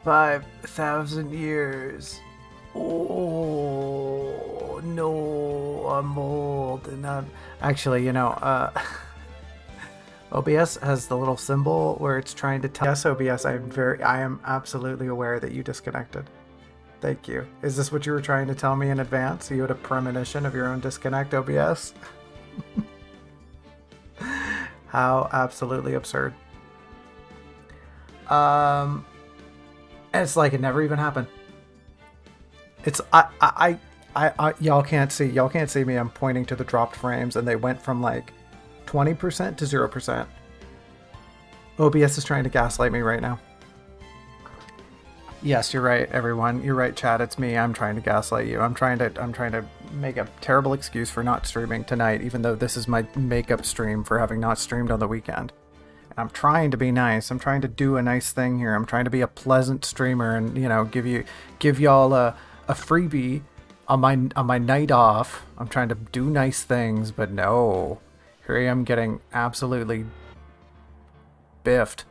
5,000 years. Oh no, I'm old and I'm actually, OBS has the little symbol where it's trying to tell. Yes, OBS, I am absolutely aware that you disconnected. Thank you. Is this what you were trying to tell me in advance? You had a premonition of your own disconnect, OBS? How absolutely absurd. It's like it never even happened. It's y'all can't see me. I'm pointing to the dropped frames and they went from like 20% to 0%. OBS is trying to gaslight me right now. Yes, you're right, everyone. You're right, chat. It's me. I'm trying to gaslight you. I'm trying to make a terrible excuse for not streaming tonight, even though this is my makeup stream for having not streamed on the weekend. And I'm trying to be nice. I'm trying to do a nice thing here. I'm trying to be a pleasant streamer and, give y'all a freebie on my night off. I'm trying to do nice things, but no. Here I am getting absolutely biffed.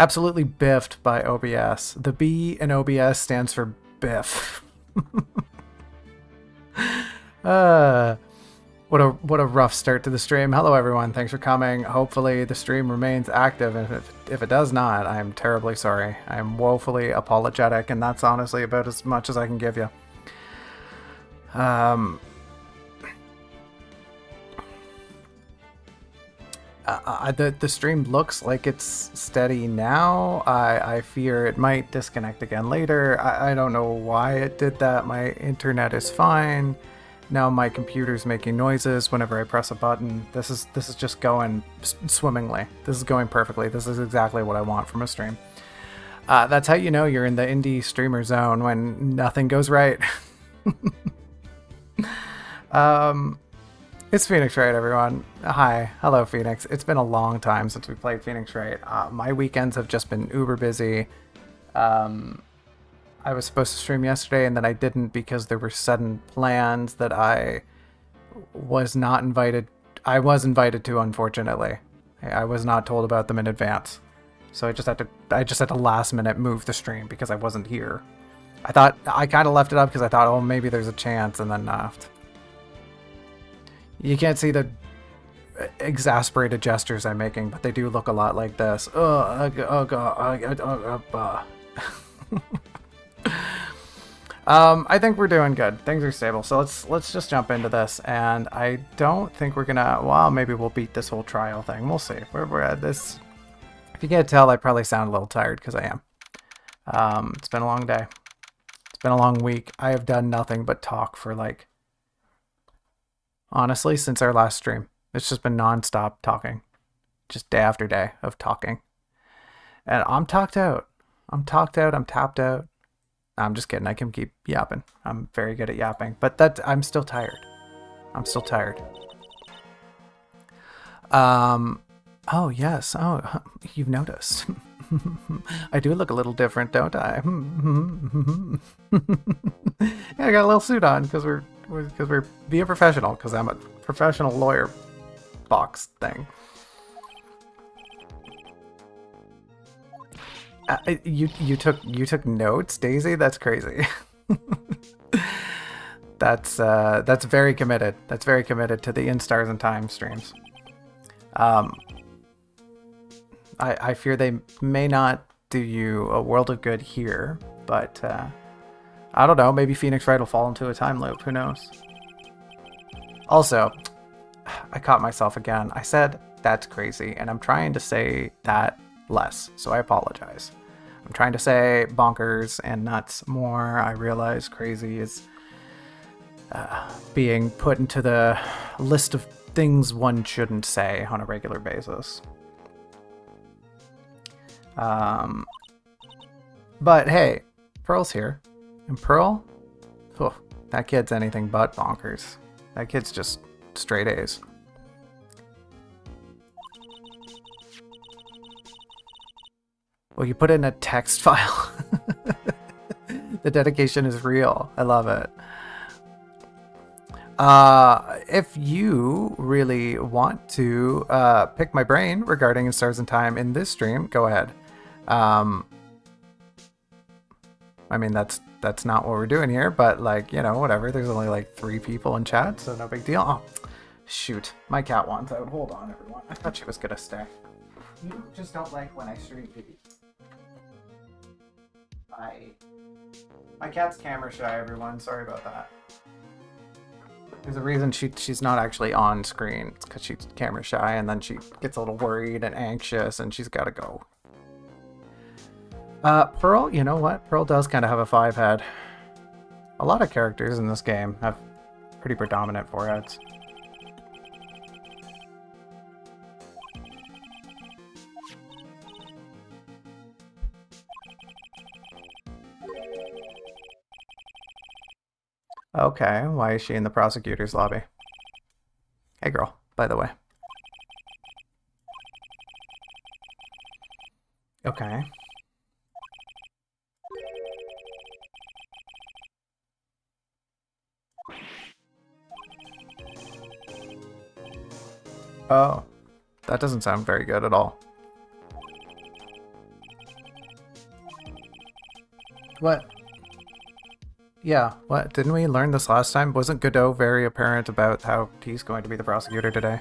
Absolutely biffed by OBS. The B in OBS stands for biff. What a rough start to the stream. Hello everyone, thanks for coming. Hopefully the stream remains active, and if it does not, I am terribly sorry. I am woefully apologetic, and that's honestly about as much as I can give you. The stream looks like it's steady now. I fear it might disconnect again later. I don't know why it did that. My internet is fine. Now my computer's making noises whenever I press a button. This is just going swimmingly. This is going perfectly. This is exactly what I want from a stream. That's how you know you're in the indie streamer zone, when nothing goes right. It's Phoenix Wright, everyone. Hi. Hello, Phoenix. It's been a long time since we played Phoenix Wright. My weekends have just been uber busy. I was supposed to stream yesterday, and then I didn't because there were sudden plans that I was not invited. I was invited to, unfortunately. I was not told about them in advance. So I just had to last minute move the stream because I wasn't here. I kind of left it up because I thought, oh, maybe there's a chance, and then left. You can't see the exasperated gestures I'm making, but they do look a lot like this. I think we're doing good. Things are stable, so let's just jump into this. And I don't think we're gonna. Well, maybe we'll beat this whole trial thing. We'll see. We're at this. If you can't tell, I probably sound a little tired because I am. It's been a long day. It's been a long week. I have done nothing but talk for honestly, since our last stream. It's just been non-stop talking. Just day after day of talking. And I'm talked out. I'm tapped out. I'm just kidding. I can keep yapping. I'm very good at yapping. But I'm still tired. Oh, yes. Oh, you've noticed. I do look a little different, don't I? Yeah, I got a little suit on because we're being professional, because I'm a professional lawyer box thing. You took notes, Daisy? That's crazy. That's very committed. That's very committed to the In Stars and Time streams. I fear they may not do you a world of good here, but I don't know, maybe Phoenix Wright will fall into a time loop, who knows? Also, I caught myself again. I said, that's crazy, and I'm trying to say that less, so I apologize. I'm trying to say bonkers and nuts more. I realize crazy is being put into the list of things one shouldn't say on a regular basis. But hey, Pearl's here. And Pearl? Oh, that kid's anything but bonkers. That kid's just straight A's. Well, you put it in a text file. The dedication is real. I love it. If you really want to pick my brain regarding Stars in Time in this stream, go ahead. I mean, that's not what we're doing here, but like, you know, whatever. There's only like 3 people in chat, so no big deal. Oh, shoot. My cat wants out. Hold on, everyone. I thought she was gonna stay. You just don't like when I stream TV. My cat's camera shy, everyone. Sorry about that. There's a reason she's not actually on screen. It's because she's camera shy, and then she gets a little worried and anxious, and she's got to go. Pearl, you know what? Pearl does kind of have a 5-head. A lot of characters in this game have pretty predominant 4-heads. Okay, why is she in the prosecutor's lobby? Hey girl, by the way. Okay. Oh, that doesn't sound very good at all. What? Yeah, what? Didn't we learn this last time? Wasn't Godot very apparent about how he's going to be the prosecutor today?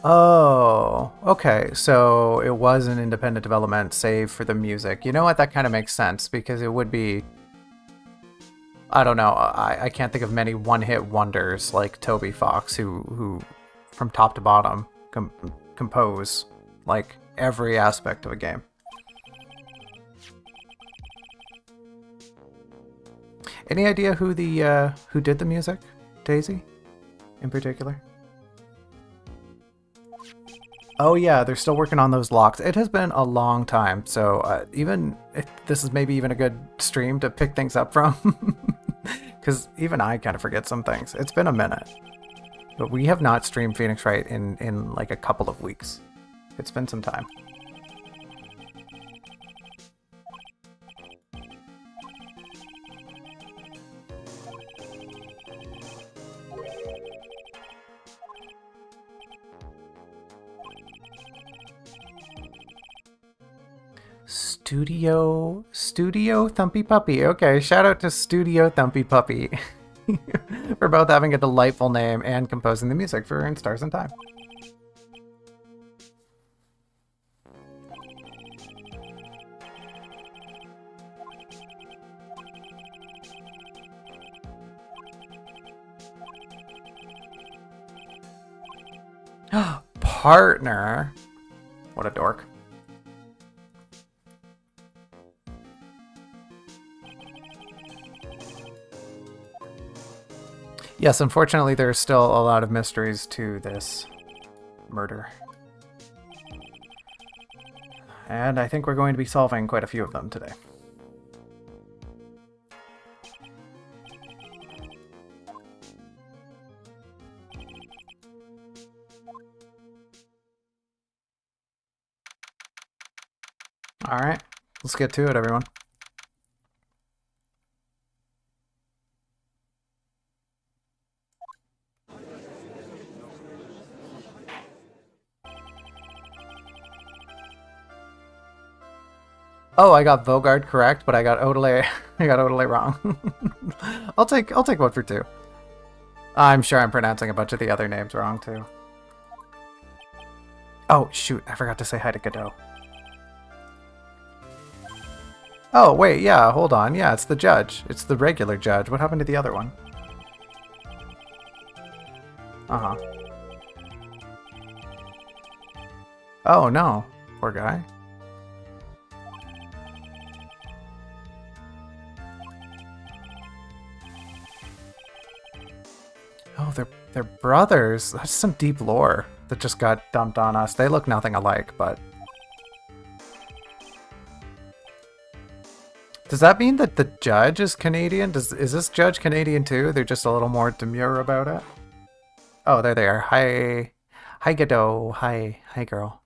Oh, okay. So it was an independent development save for the music. You know what? That kind of makes sense because it would be... I don't know. I can't think of many one-hit wonders like Toby Fox who from top to bottom compose like every aspect of a game. Any idea who did the music? Daisy, in particular? Oh yeah, they're still working on those locks. It has been a long time, so even if this is maybe even a good stream to pick things up from, because even I kind of forget some things. It's been a minute, but we have not streamed Phoenix Wright in like a couple of weeks. It's been some time. Studio Thumpy Puppy. Okay, shout out to Studio Thumpy Puppy for both having a delightful name and composing the music for In Stars in Time. Partner. What a dork. Yes, unfortunately, there's still a lot of mysteries to this murder. And I think we're going to be solving quite a few of them today. All right, let's get to it, everyone. Oh, I got Vogard correct, but I got Odelay. I got Odelay wrong. I'll take 1 for 2. I'm sure I'm pronouncing a bunch of the other names wrong too. Oh shoot! I forgot to say hi to Godot. Oh wait, yeah, hold on. Yeah, it's the judge. It's the regular judge. What happened to the other one? Uh-huh. Oh no, poor guy. Oh, they're brothers. That's some deep lore that just got dumped on us. They look nothing alike, but Does that mean that the judge is Canadian? Is this judge Canadian too? They're just a little more demure about it? Oh, there they are. Hi. Hi, Godot. Hi. Hi, girl.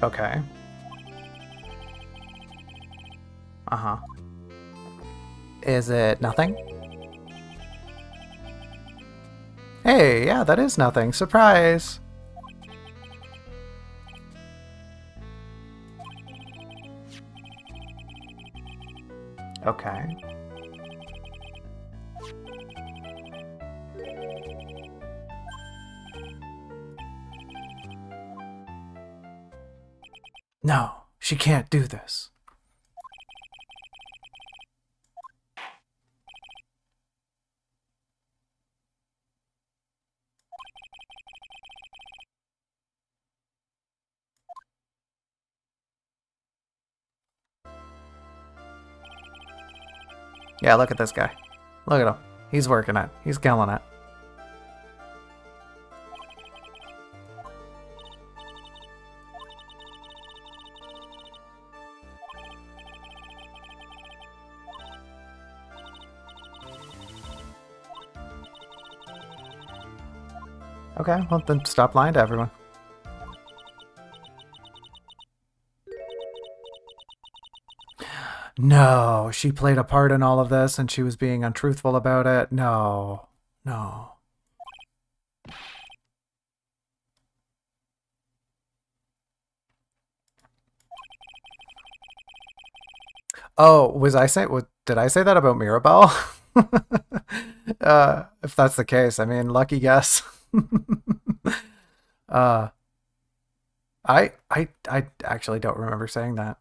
Okay. Uh-huh. Is it nothing? Hey, yeah, that is nothing. Surprise! Okay. No, she can't do this. Yeah, look at this guy. Look at him. He's working it. He's killing it. Okay, well then stop lying to everyone. No, she played a part in all of this and she was being untruthful about it. No. No. Oh, did I say that about Mirabelle? If that's the case, I mean, lucky guess. uh, I actually don't remember saying that.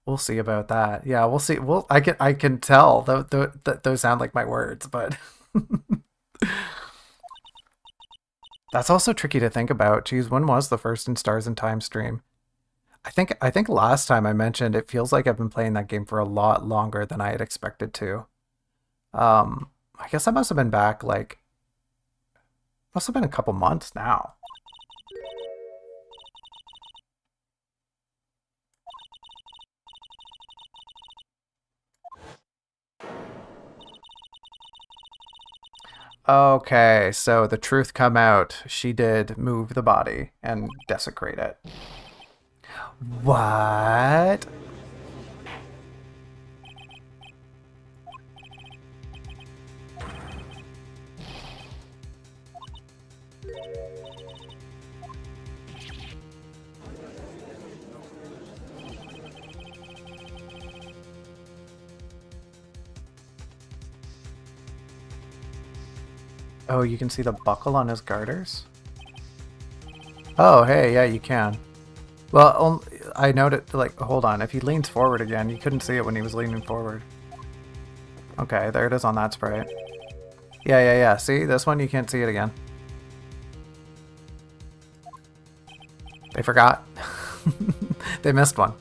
We'll see about that. Yeah, we'll see. I can tell those sound like my words, but that's also tricky to think about. Geez, when was the first in Stars and Time stream? I think last time I mentioned it feels like I've been playing that game for a lot longer than I had expected to. I guess I must have been back like must have been a couple months now. Okay, so the truth come out. She did move the body and desecrate it. What? Oh, you can see the buckle on his garters? Oh, hey, yeah, you can. Well, I noted, like, hold on. If he leans forward again, you couldn't see it when he was leaning forward. Okay, there it is on that sprite. Yeah, yeah, yeah. See, this one you can't see it again. They forgot. They missed one.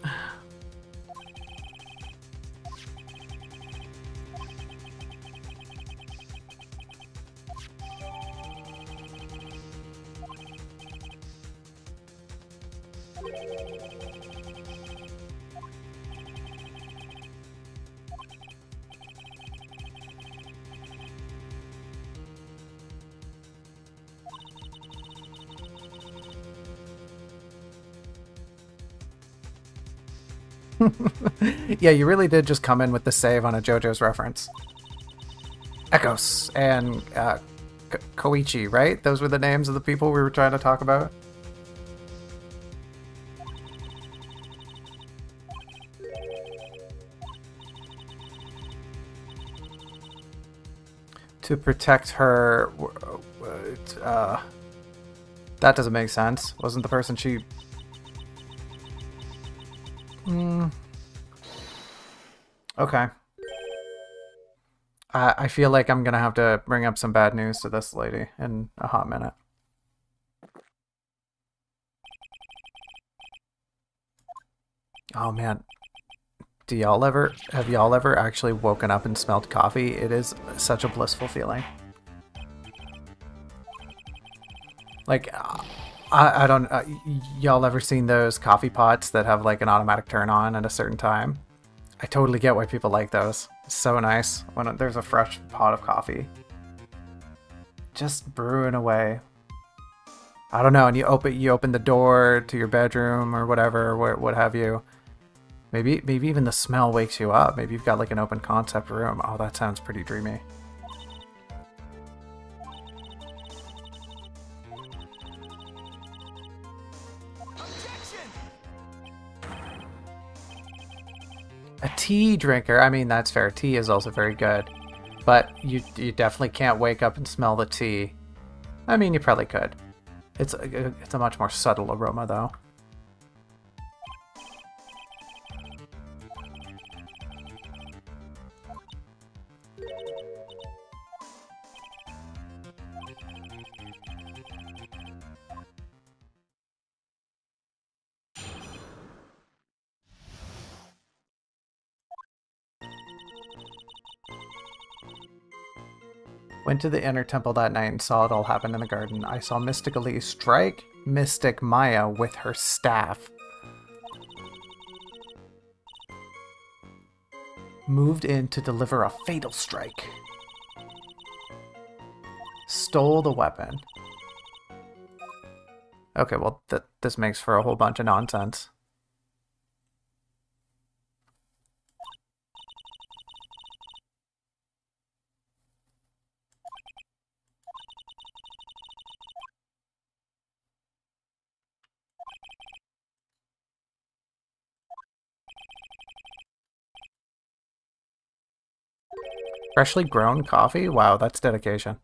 Yeah, you really did just come in with the save on a JoJo's reference. Echoes and Koichi, right? Those were the names of the people we were trying to talk about. To protect her, that doesn't make sense. Wasn't the person she... Okay. I feel like I'm gonna have to bring up some bad news to this lady in a hot minute. Oh man, have y'all ever actually woken up and smelled coffee? It is such a blissful feeling. Like, I don't, y'all ever seen those coffee pots that have like an automatic turn on at a certain time? I totally get why people like those. It's so nice when there's a fresh pot of coffee. Just brewing away. I don't know, and you open the door to your bedroom or whatever, what have you. Maybe even the smell wakes you up. Maybe you've got like an open concept room. Oh, that sounds pretty dreamy. A tea drinker. I mean, that's fair. Tea is also very good. But you definitely can't wake up and smell the tea. I mean, you probably could. It's a much more subtle aroma, though. Went to the inner temple that night and saw it all happen in the garden. I saw mystically strike Mystic Maya with her staff. Moved in to deliver a fatal strike. Stole the weapon. Okay, well, this makes for a whole bunch of nonsense. Freshly grown coffee? Wow, that's dedication.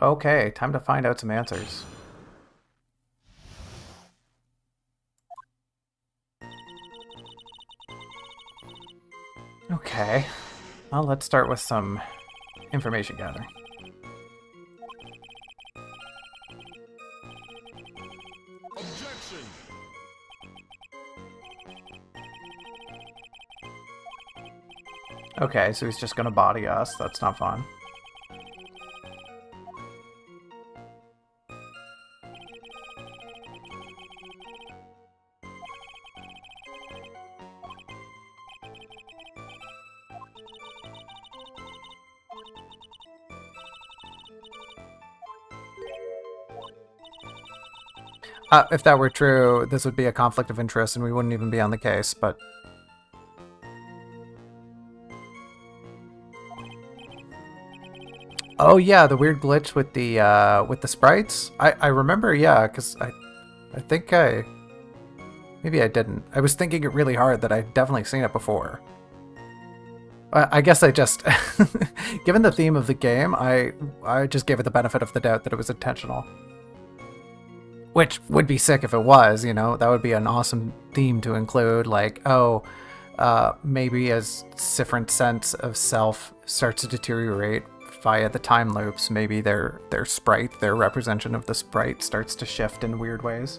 Okay, time to find out some answers. Okay, well, let's start with some information gathering. Objection. Okay, so he's just gonna body us. That's not fun. If that were true, this would be a conflict of interest and we wouldn't even be on the case, but... Oh yeah, the weird glitch with the sprites? I remember, yeah, because I think maybe I didn't. I was thinking it really hard that I'd definitely seen it before. I guess I just... Given the theme of the game, I just gave it the benefit of the doubt that it was intentional. Which would be sick if it was, you know? That would be an awesome theme to include, like, oh, maybe as Sifrin's sense of self starts to deteriorate via the time loops, maybe their sprite, their representation of the sprite starts to shift in weird ways.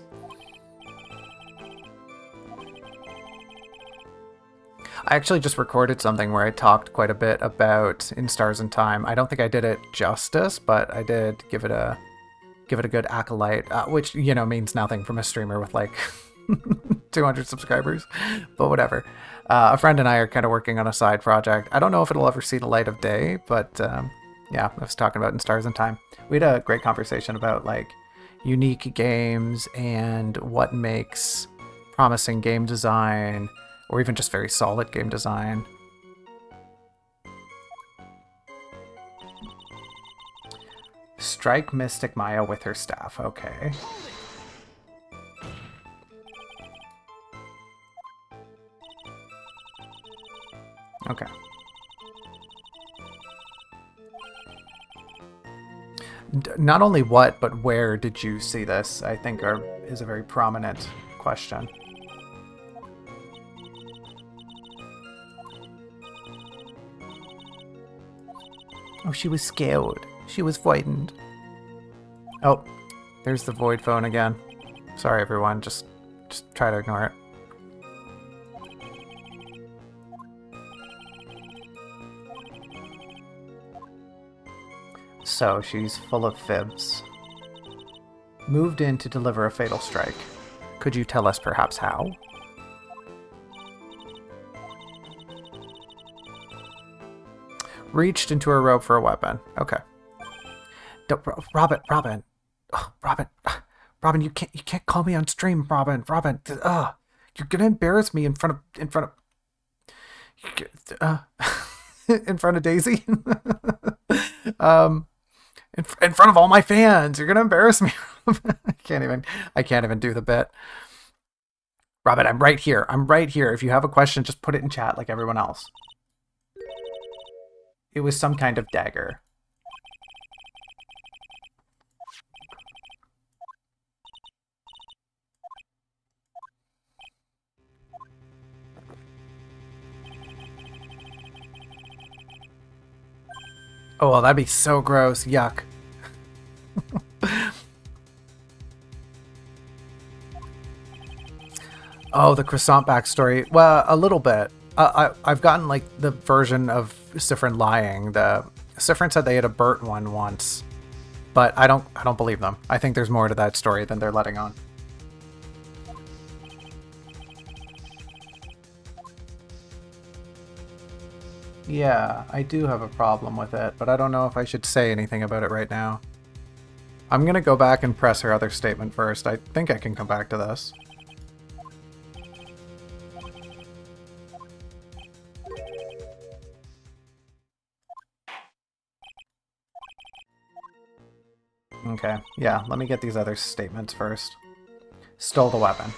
I actually just recorded something where I talked quite a bit about In Stars and Time. I don't think I did it justice, but I did give it a good acolyte, which, you know, means nothing from a streamer with like 200 subscribers, but whatever. A friend and I are kind of working on a side project. I don't know if it'll ever see the light of day, but yeah, I was talking about In Stars and Time. We had a great conversation about like unique games and what makes promising game design, or even just very solid game design. Strike Mystic Maya with her staff. Okay. Okay. Not only what, but where did you see this, I think is a very prominent question. Oh, she was scared. She was frightened. Oh, there's the void phone again. Sorry, everyone. Just try to ignore it. So, she's full of fibs. Moved in to deliver a fatal strike. Could you tell us perhaps how? Reached into her robe for a weapon. Okay. Robin. Oh, Robin, you can't call me on stream, Robin. You're gonna embarrass me in front of in front of Daisy. In front of all my fans. You're gonna embarrass me. I can't even do the bit. Robin, I'm right here. If you have a question, just put it in chat like everyone else. It was some kind of dagger. Oh, well, that'd be so gross. Yuck. Oh, the croissant backstory. Well, a little bit. I've gotten like the version of Sifrin lying. Sifrin said they had a burnt one once, but I don't believe them. I think there's more to that story than they're letting on. Yeah, I do have a problem with it, but I don't know if I should say anything about it right now. I'm gonna go back and press her other statement first. I think I can come back to this. Okay, yeah, let me get these other statements first. Stole the weapon.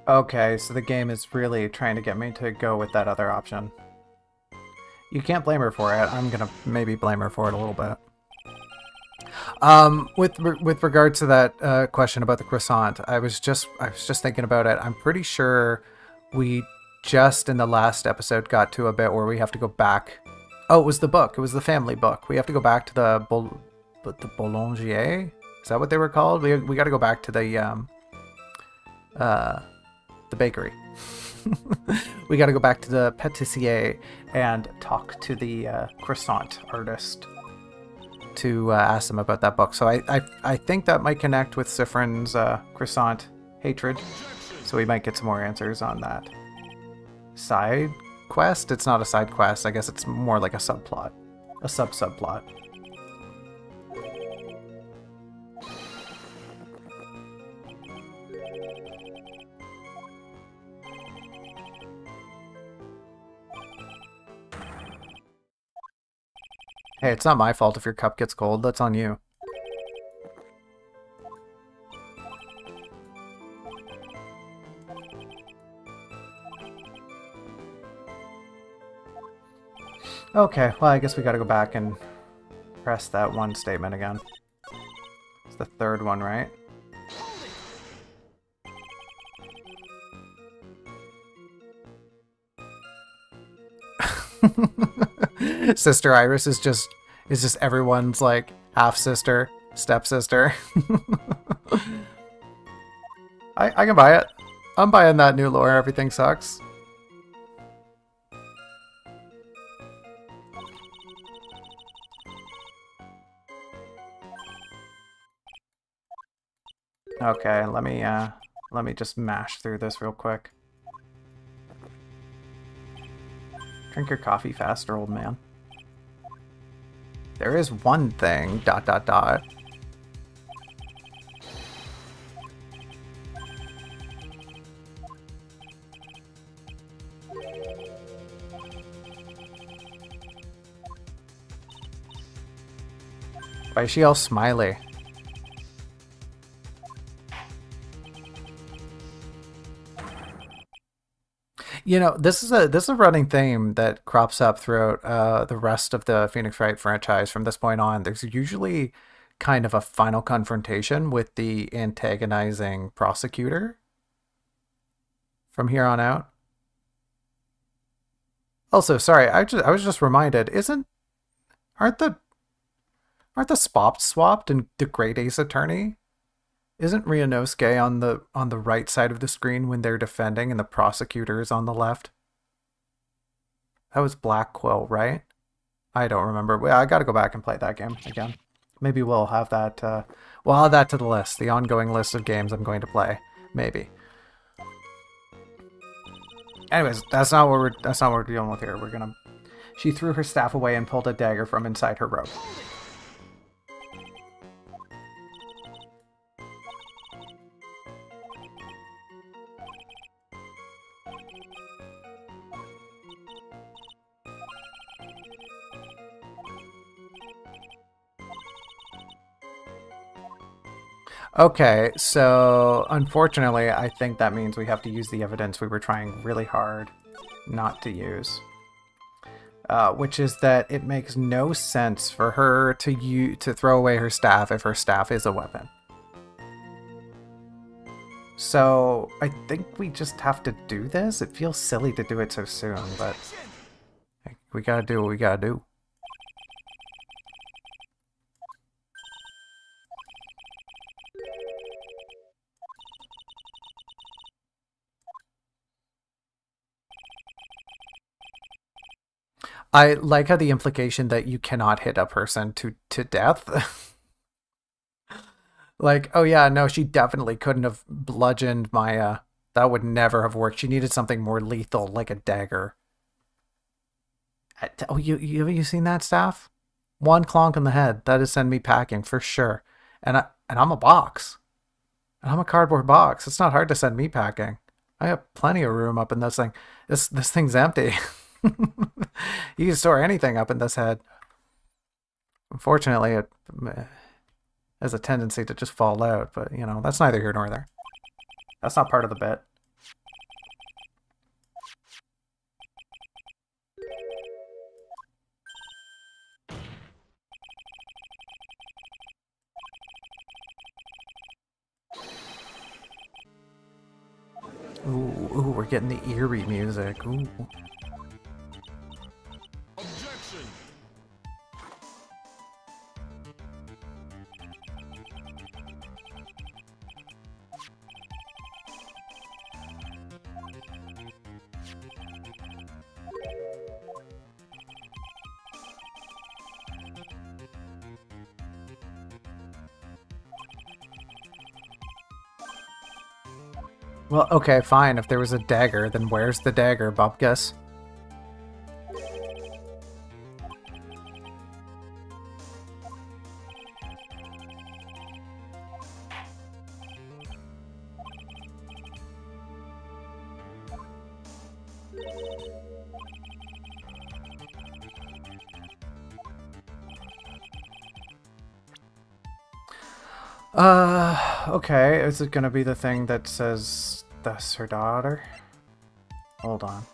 Okay, so the game is really trying to get me to go with that other option. You can't blame her for it. I'm gonna maybe blame her for it a little bit. With regard to that question about the croissant, I was just thinking about it. I'm pretty sure we just in the last episode got to a bit where we have to go back. Oh, it was the book. It was the family book. We have to go back to the boulanger. Is that what they were called? We got to go back to the bakery. We got to go back to the pâtissier and talk to the croissant artist to ask them about that book. So I think that might connect with Sifrin's croissant hatred. So we might get some more answers on that side quest. It's not a side quest. I guess it's more like a subplot, a subplot. Hey, it's not my fault if your cup gets cold. That's on you. Okay, well, I guess we gotta go back and press that one statement again. It's the third one, right? Sister Iris is just everyone's like half sister, stepsister. I can buy it. I'm buying that new lore. Everything sucks. Okay, let me just mash through this real quick. Drink your coffee faster, old man. There is one thing, ... Why is she all smiley? You know, this is a running theme that crops up throughout the rest of the Phoenix Wright franchise from this point on. There's usually kind of a final confrontation with the antagonizing prosecutor from here on out. Also, sorry, I was just reminded, isn't aren't the aren't the spots swapped in the Great Ace Attorney? Isn't Ryunosuke on the right side of the screen when they're defending and the prosecutor is on the left? That was Black Quill, right? I don't remember. Well, I got to go back and play that game again. Maybe we'll have that. We'll add that to the list, the ongoing list of games I'm going to play. Maybe. Anyways, that's not what we're dealing with here. We're gonna. She threw her staff away and pulled a dagger from inside her robe. Okay, so unfortunately, I think that means we have to use the evidence we were trying really hard not to use. Which is that it makes no sense for her to throw away her staff if her staff is a weapon. So I think we just have to do this. It feels silly to do it so soon, but we gotta do what we gotta do. I like how the implication that you cannot hit a person to death. Like, oh yeah, no, she definitely couldn't have bludgeoned Maya. That would never have worked. She needed something more lethal, like a dagger. Oh, you seen that staff? One clonk in the head. That'd send me packing for sure. And I'm a box. And I'm a cardboard box. It's not hard to send me packing. I have plenty of room up in this thing. This thing's empty. You can store anything up in this head. Unfortunately, it has a tendency to just fall out, but you know, that's neither here nor there. That's not part of the bit. Ooh, we're getting the eerie music. Ooh. Objection. Well, okay, fine. If there was a dagger, then where's the dagger, Bubkus? Okay. Is it gonna be the thing that says that's her daughter? Hold on.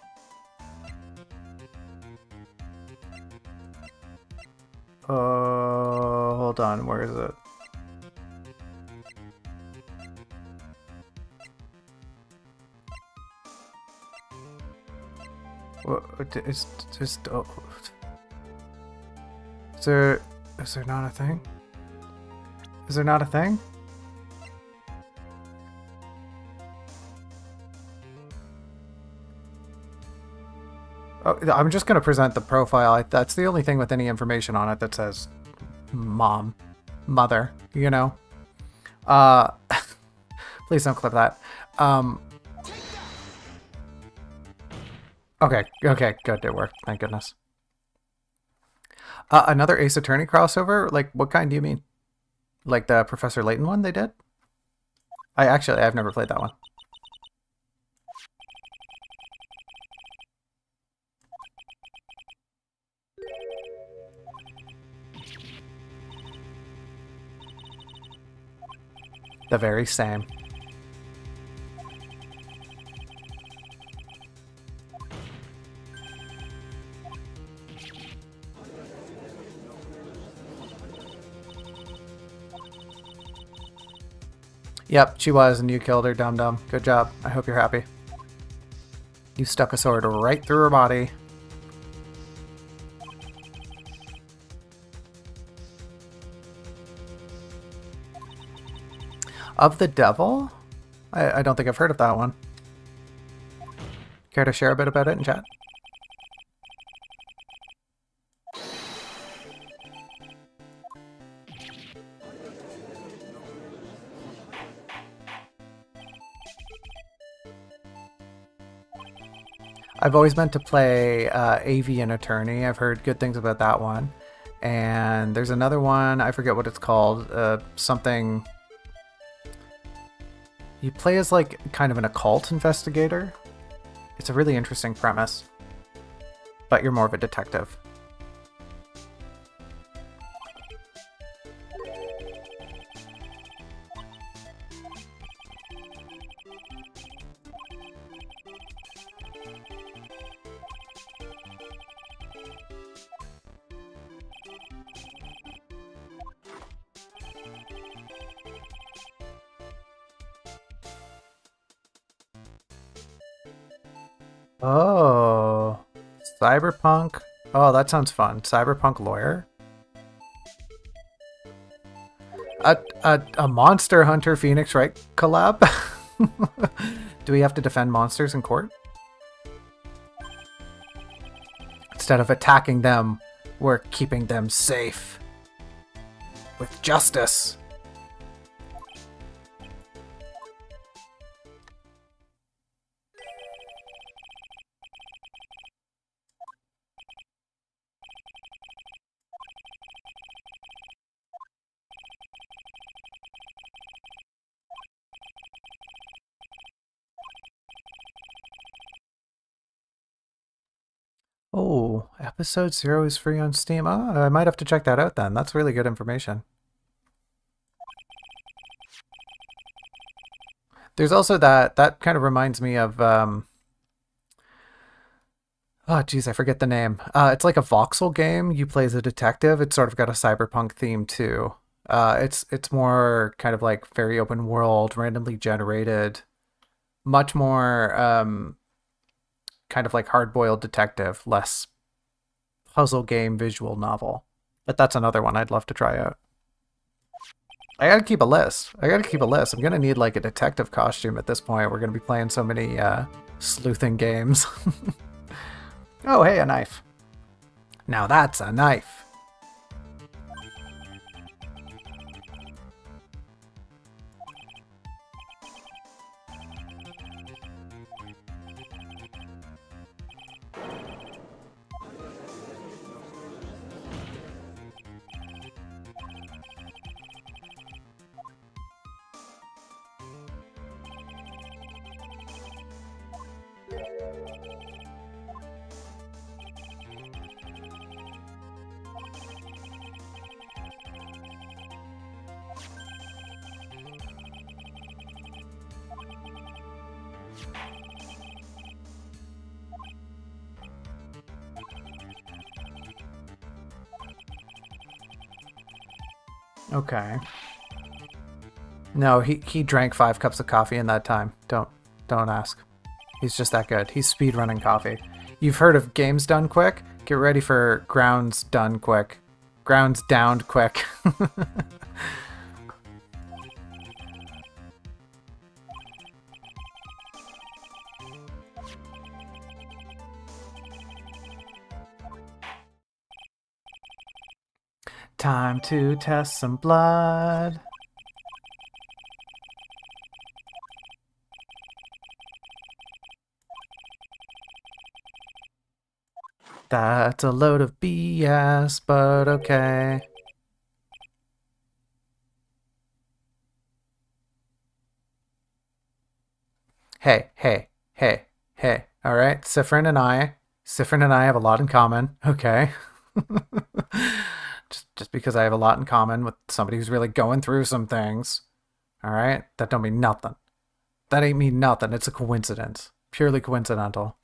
Hold on. Where is it? What? It's just. Oh. Is there not a thing? Is there not a thing? Oh, I'm just going to present the profile. That's the only thing with any information on it that says mom, mother, you know? Please don't clip that. Okay, good, it worked. Thank goodness. Another Ace Attorney crossover? Like, what kind do you mean? Like the Professor Layton one they did? I've never played that one. The very same. Yep, she was, and you killed her, dum-dum. Good job. I hope you're happy. You stuck a sword right through her body. Of the Devil? I don't think I've heard of that one. Care to share a bit about it in chat? I've always meant to play Avian Attorney. I've heard good things about that one. And there's another one, I forget what it's called, something... You play as like kind of an occult investigator. It's a really interesting premise. But you're more of a detective. Oh, Cyberpunk. Oh, that sounds fun. Cyberpunk lawyer. A Monster Hunter Phoenix Wright collab? Do we have to defend monsters in court? Instead of attacking them, we're keeping them safe. With justice. Oh, episode 0 is free on Steam. Oh, I might have to check that out then. That's really good information. There's also that kind of reminds me of oh geez, I forget the name. It's like a voxel game. You play as a detective. It's sort of got a cyberpunk theme too. It's more kind of like very open world, randomly generated, much more kind of like hard-boiled detective, less puzzle game visual novel. But that's another one I'd love to try out. I gotta keep a list. I'm gonna need like a detective costume at this point. We're gonna be playing so many sleuthing games. Oh, hey, a knife. Now that's a knife. Okay. No, he drank 5 cups of coffee in that time. Don't ask. He's just that good. He's speedrunning coffee. You've heard of games done quick? Get ready for grounds done quick. Grounds downed quick. Time to test some blood. That's a load of BS, but okay. Hey. All right, Sifrin and I have a lot in common. Okay. just because I have a lot in common with somebody who's really going through some things. All right, that don't mean nothing. That ain't mean nothing. It's a coincidence, purely coincidental.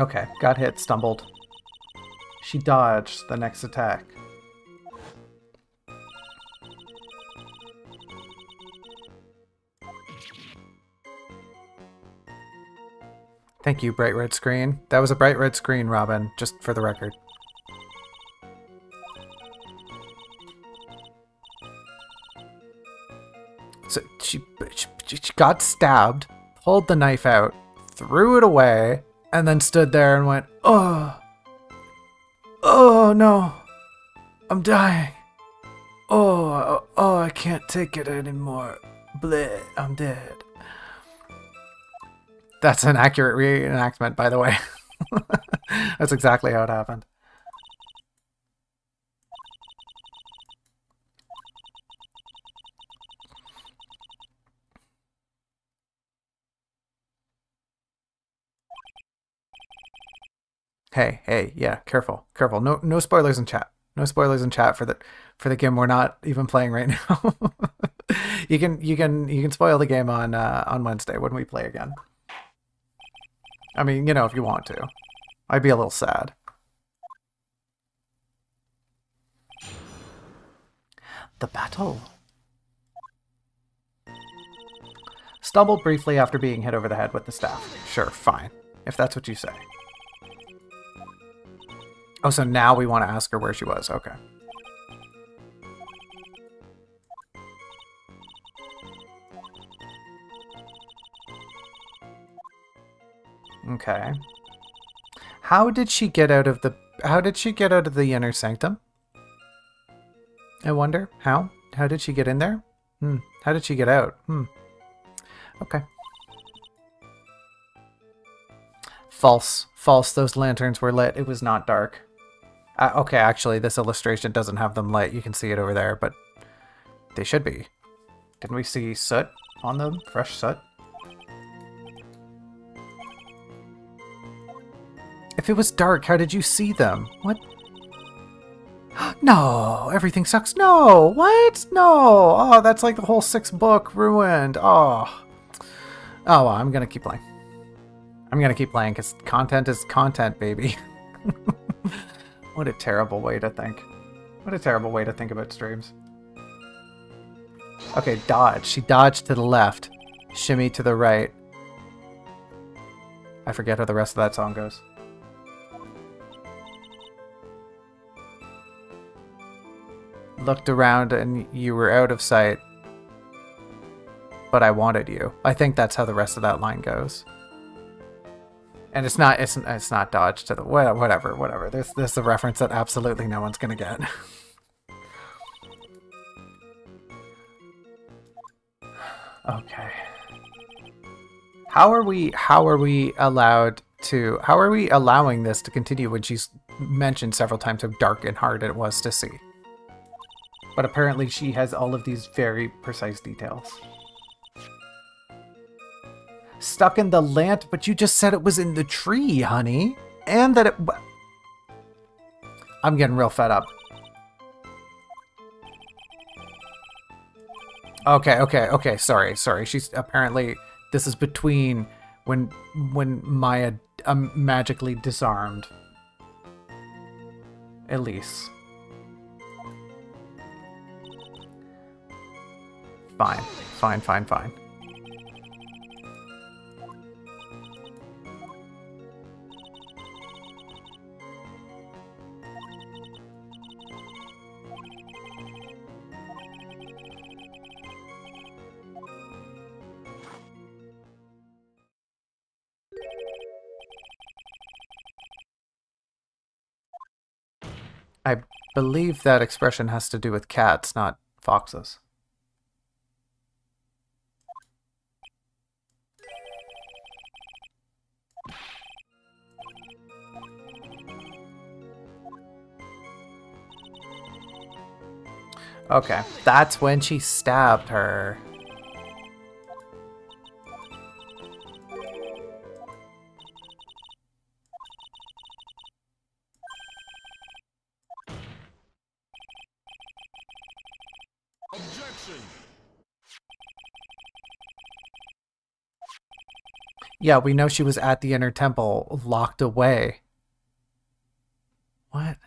Okay, got hit, stumbled. She dodged the next attack. Thank you, bright red screen. That was a bright red screen, Robin, just for the record. So she got stabbed, pulled the knife out, threw it away, and then stood there and went, "Oh, oh no, I'm dying. Oh, I can't take it anymore. Bleh, I'm dead." That's an accurate reenactment, by the way. That's exactly how it happened. Hey, yeah, careful. No spoilers in chat. No spoilers in chat for the game we're not even playing right now. you can spoil the game on Wednesday when we play again. I mean, if you want to. I'd be a little sad. The battle. Stumbled briefly after being hit over the head with the staff. Sure, fine. If that's what you say. Oh, so now we want to ask her where she was. Okay. Okay. How did she get out of the inner sanctum? I wonder. How? How did she get in there? How did she get out? Okay. False. Those lanterns were lit. It was not dark. Okay, actually, this illustration doesn't have them lit. You can see it over there, but they should be. Didn't we see soot on them? Fresh soot? If it was dark, how did you see them? What? No, everything sucks. No, what? No. Oh, that's like the whole 6th book ruined. Oh. Oh, well, I'm going to keep playing. I'm going to keep playing because content is content, baby. What a terrible way to think. What a terrible way to think about streams. Okay, dodge. She dodged to the left. Shimmy to the right. I forget how the rest of that song goes. Looked around and you were out of sight. But I wanted you. I think that's how the rest of that line goes. And it's not dodge to the whatever. This is a reference that absolutely no one's gonna get. Okay. How are we allowing this to continue when she's mentioned several times how dark and hard it was to see? But apparently she has all of these very precise details. Stuck in the lantern, but you just said it was in the tree, honey. And that it... I'm getting real fed up. Okay. Sorry. She's apparently... This is between when Maya magically disarmed Elise. Fine. I believe that expression has to do with cats, not foxes. Okay, that's when she stabbed her. Objection. Yeah, we know she was at the inner temple, locked away. What?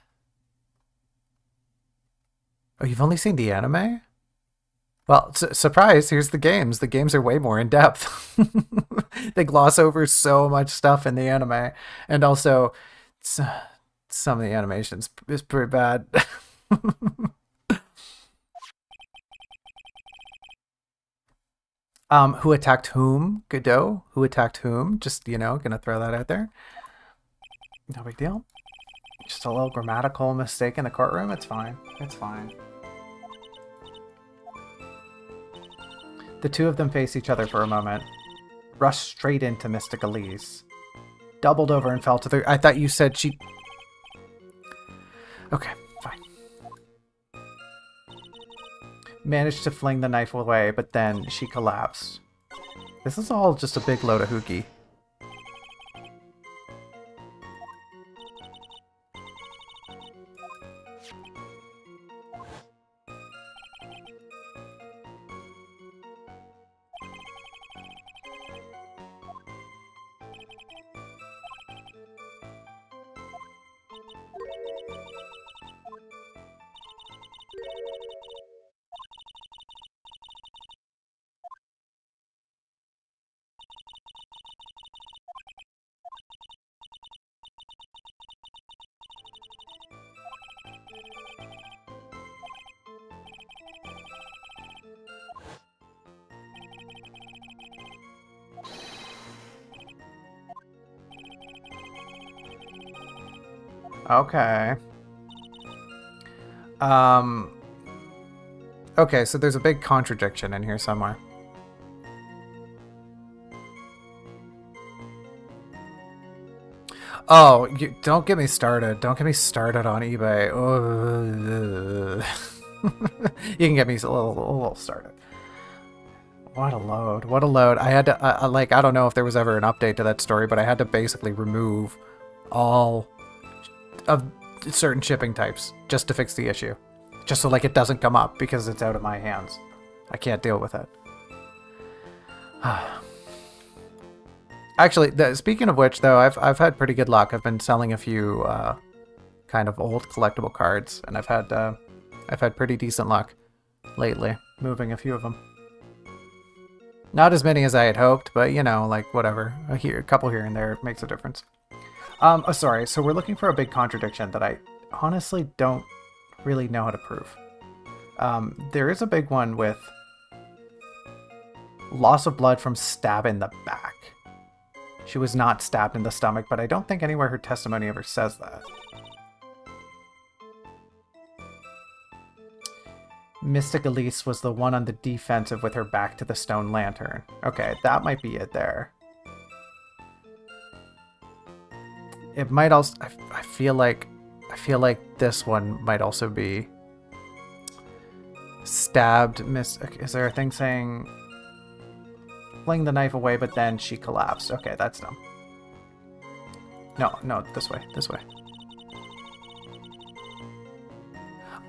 Oh, you've only seen the anime? Well, surprise, here's the games. The games are way more in depth. They gloss over so much stuff in the anime. And also, s- some of the animations is pretty bad. Who attacked whom? Godot? Who attacked whom? Just, gonna throw that out there. No big deal. Just a little grammatical mistake in the courtroom. It's fine. It's fine. The two of them face each other for a moment, rushed straight into Mystic Elise, doubled over and fell to the... I thought you said she... Okay, fine. Managed to fling the knife away, but then she collapsed. This is all just a big load of hooky. Okay. Okay, so there's a big contradiction in here somewhere. Oh, don't get me started. Don't get me started on eBay. You can get me a little started. What a load. What a load. I had to, I don't know if there was ever an update to that story, but I had to basically remove all of certain shipping types just to fix the issue. Just so, like, it doesn't come up because it's out of my hands. I can't deal with it. Actually, speaking of which, though, I've had pretty good luck. I've been selling a few kind of old collectible cards, and I've had pretty decent luck lately, moving a few of them. Not as many as I had hoped, but like whatever, a couple here and there makes a difference. Sorry. So we're looking for a big contradiction that I honestly don't really know how to prove. There is a big one with loss of blood from stab in the back. She was not stabbed in the stomach, but I don't think anywhere her testimony ever says that. Mystic Elise was the one on the defensive with her back to the stone lantern. Okay, that might be it there. It might also... I feel like this one might also be stabbed. Is there a thing saying fling the knife away, but then she collapsed? Okay, that's dumb. No, this way.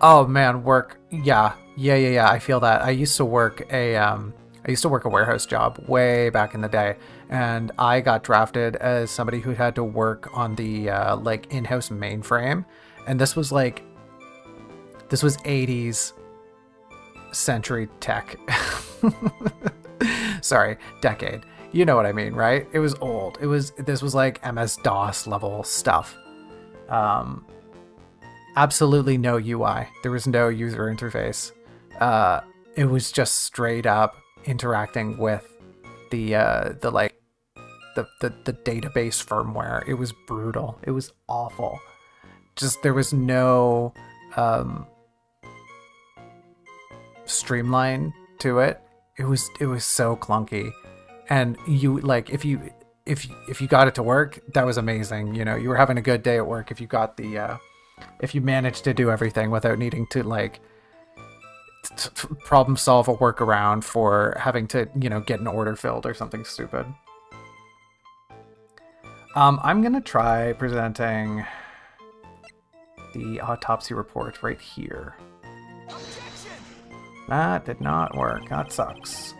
Oh man, work. Yeah. I feel that. I used to work a warehouse job way back in the day, and I got drafted as somebody who had to work on the like in-house mainframe, and this was 80s century tech. Sorry, decade. You know what I mean, right? It was old. This was like MS-DOS level stuff. Absolutely no UI. There was no user interface. It was just straight up interacting with the database firmware. It was brutal. It was awful. Just there was no streamline to it. It was so clunky, and you like if you got it to work, that was amazing. You were having a good day at work if you got the if you managed to do everything without needing to like problem solve a workaround for having to get an order filled or something stupid. I'm gonna try presenting the autopsy report right here. That did not work. That sucks.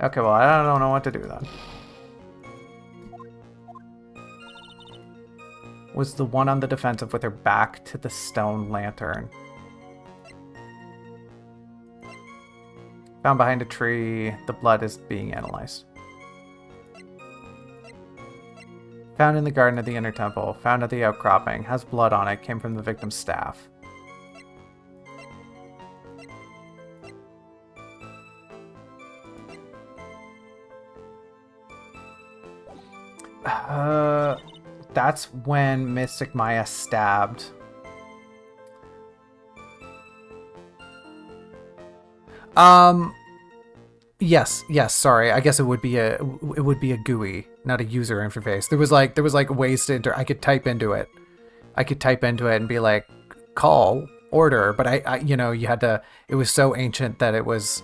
Okay, well, I don't know what to do then. was the one on the defensive with her back to the stone lantern. Found behind a tree. The blood is being analyzed. Found in the garden of the inner temple. Found at the outcropping. Has blood on it. Came from the victim's staff. That's when Mystic Maya stabbed. Yes, sorry. I guess it would be a GUI, not a user interface. There was like ways to enter. I could type into it. And be like, call, order, but I you had to, it was so ancient that it was,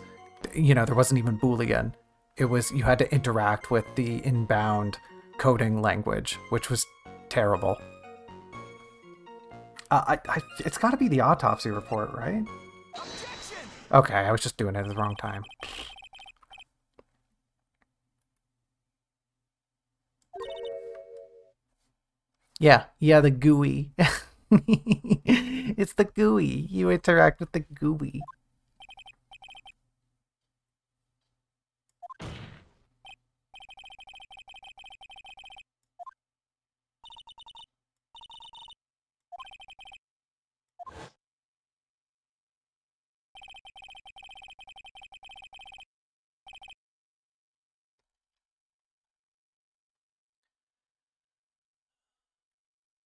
there wasn't even Boolean. You had to interact with the inbound coding language, which was terrible. It's got to be the autopsy report, right? Okay, I was just doing it at the wrong time. Yeah, the GUI. It's the GUI. You interact with the GUI.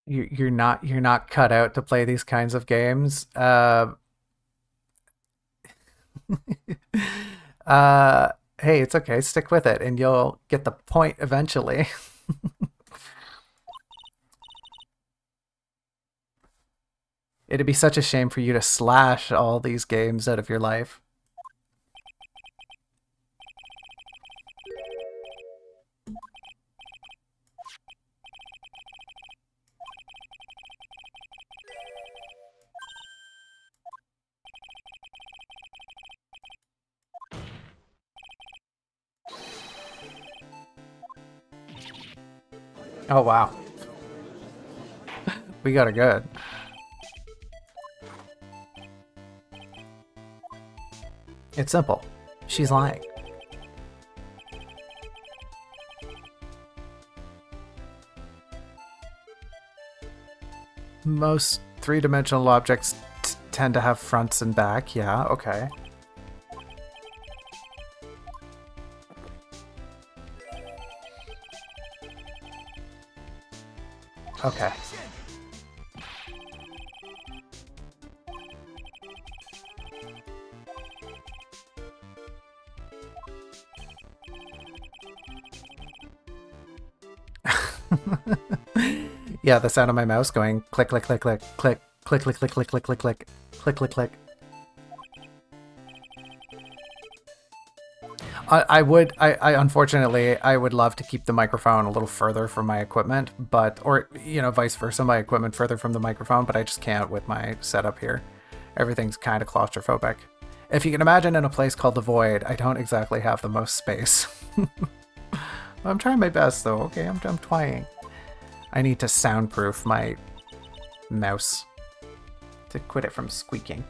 You're not cut out to play these kinds of games. Hey, it's okay. Stick with it, and you'll get the point eventually. It'd be such a shame for you to slash all these games out of your life. Oh, wow. We got it good. It's simple. She's lying. Most three-dimensional objects tend to have fronts and back. Yeah, okay. Okay. Yeah, the sound of my mouse going click, click, click, click, click, click, click, click, click, click, click, click, click, click, click. I unfortunately, I would love to keep the microphone a little further from my equipment, or vice versa, my equipment further from the microphone, but I just can't with my setup here. Everything's kind of claustrophobic. If you can imagine, in a place called the Void, I don't exactly have the most space. I'm trying my best, though. Okay, I'm trying. I need to soundproof my mouse to quit it from squeaking.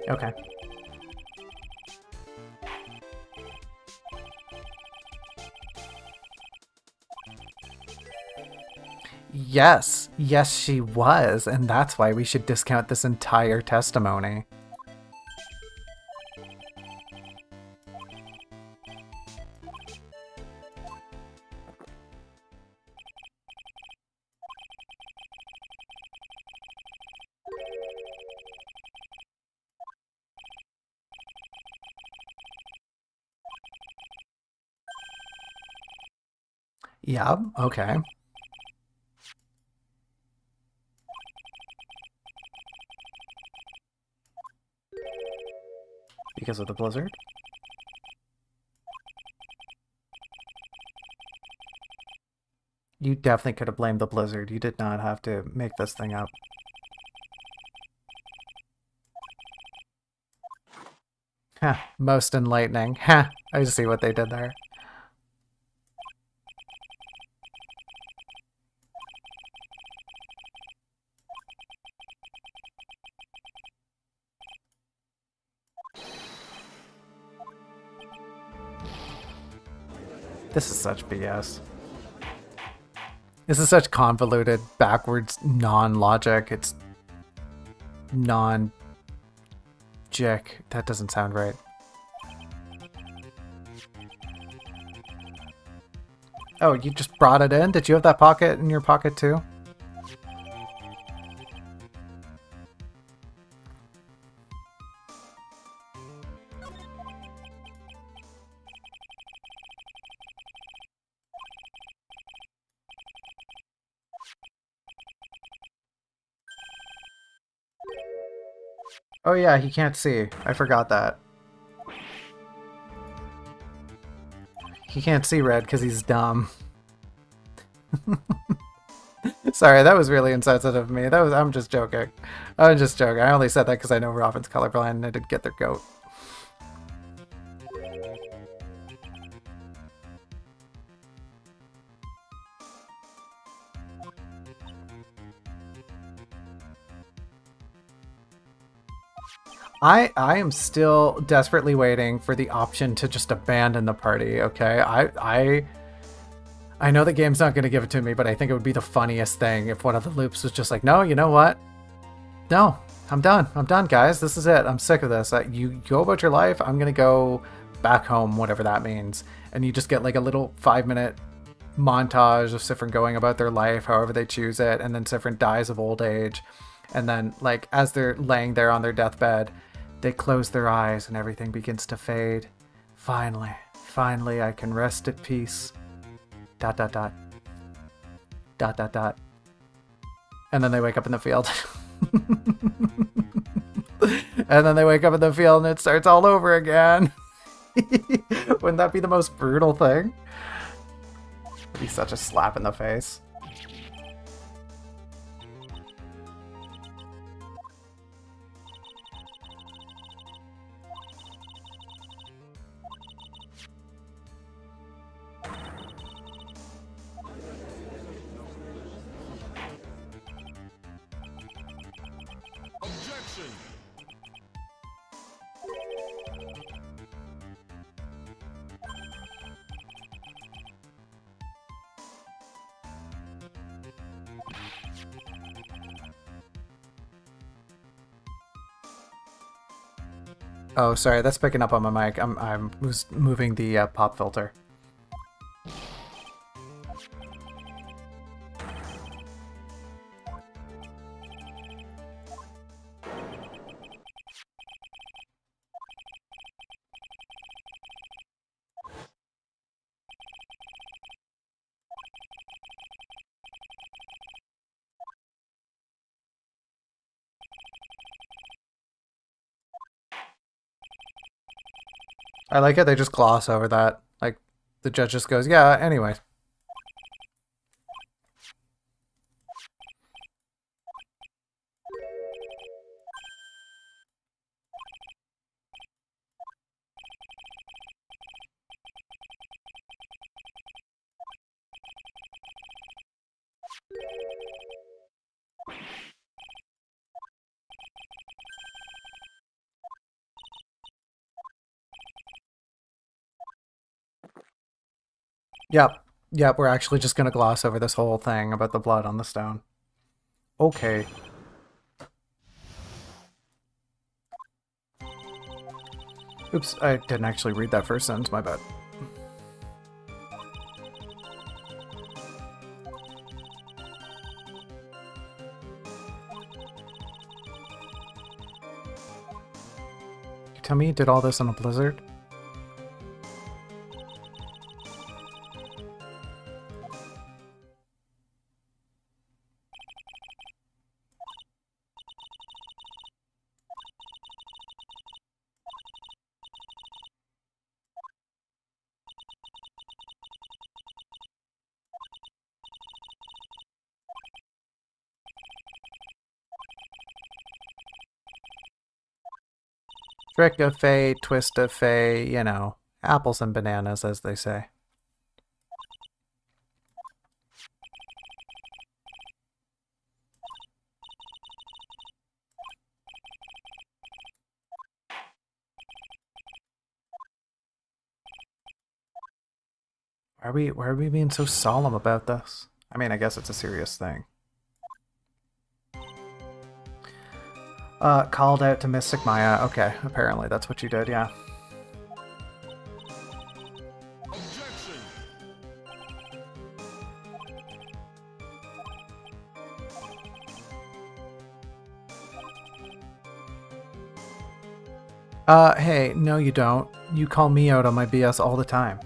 Okay. Yes, she was, and that's why we should discount this entire testimony. Yep, okay. Because of the blizzard? You definitely could have blamed the blizzard. You did not have to make this thing up. Huh, most enlightening. Huh, I see what they did there. This is such BS. This is such convoluted, backwards, non-logic. It's non-jick. That doesn't sound right. Oh, you just brought it in? Did you have that pocket in your pocket too? Oh yeah, he can't see. I forgot that. He can't see red because he's dumb. Sorry, that was really insensitive of me. I'm just joking. I'm just joking. I only said that because I know Robin's colorblind and I didn't get their goat. I am still desperately waiting for the option to just abandon the party, okay? I know the game's not going to give it to me, but I think it would be the funniest thing if one of the loops was just like, no, you know what? No, I'm done. I'm done, guys. This is it. I'm sick of this. You go about your life. I'm going to go back home, whatever that means. And you just get like a little 5-minute montage of Siffrin going about their life, however they choose it. And then Siffrin dies of old age. And then, like, as they're laying there on their deathbed, they close their eyes and everything begins to fade. Finally, finally, I can rest at peace. ... And then they wake up in the field. And then they wake up in the field and it starts all over again. Wouldn't that be the most brutal thing? It'd be such a slap in the face. Objection. Oh, sorry, that's picking up on my mic. I'm moving the pop filter. I like it. They just gloss over that. Like, the judge just goes, yeah, anyway. Yep. Yep, we're actually just gonna gloss over this whole thing about the blood on the stone. Okay. Oops, I didn't actually read that first sentence, my bad. You tell me you did all this on a blizzard? Trick of fate, twist of fate, you know, apples and bananas, as they say. Why are we being so solemn about this? I mean, I guess it's a serious thing. Called out to Mystic Maya. Okay, apparently that's what you did, yeah. Objection. Hey, no you don't. You call me out on my BS all the time.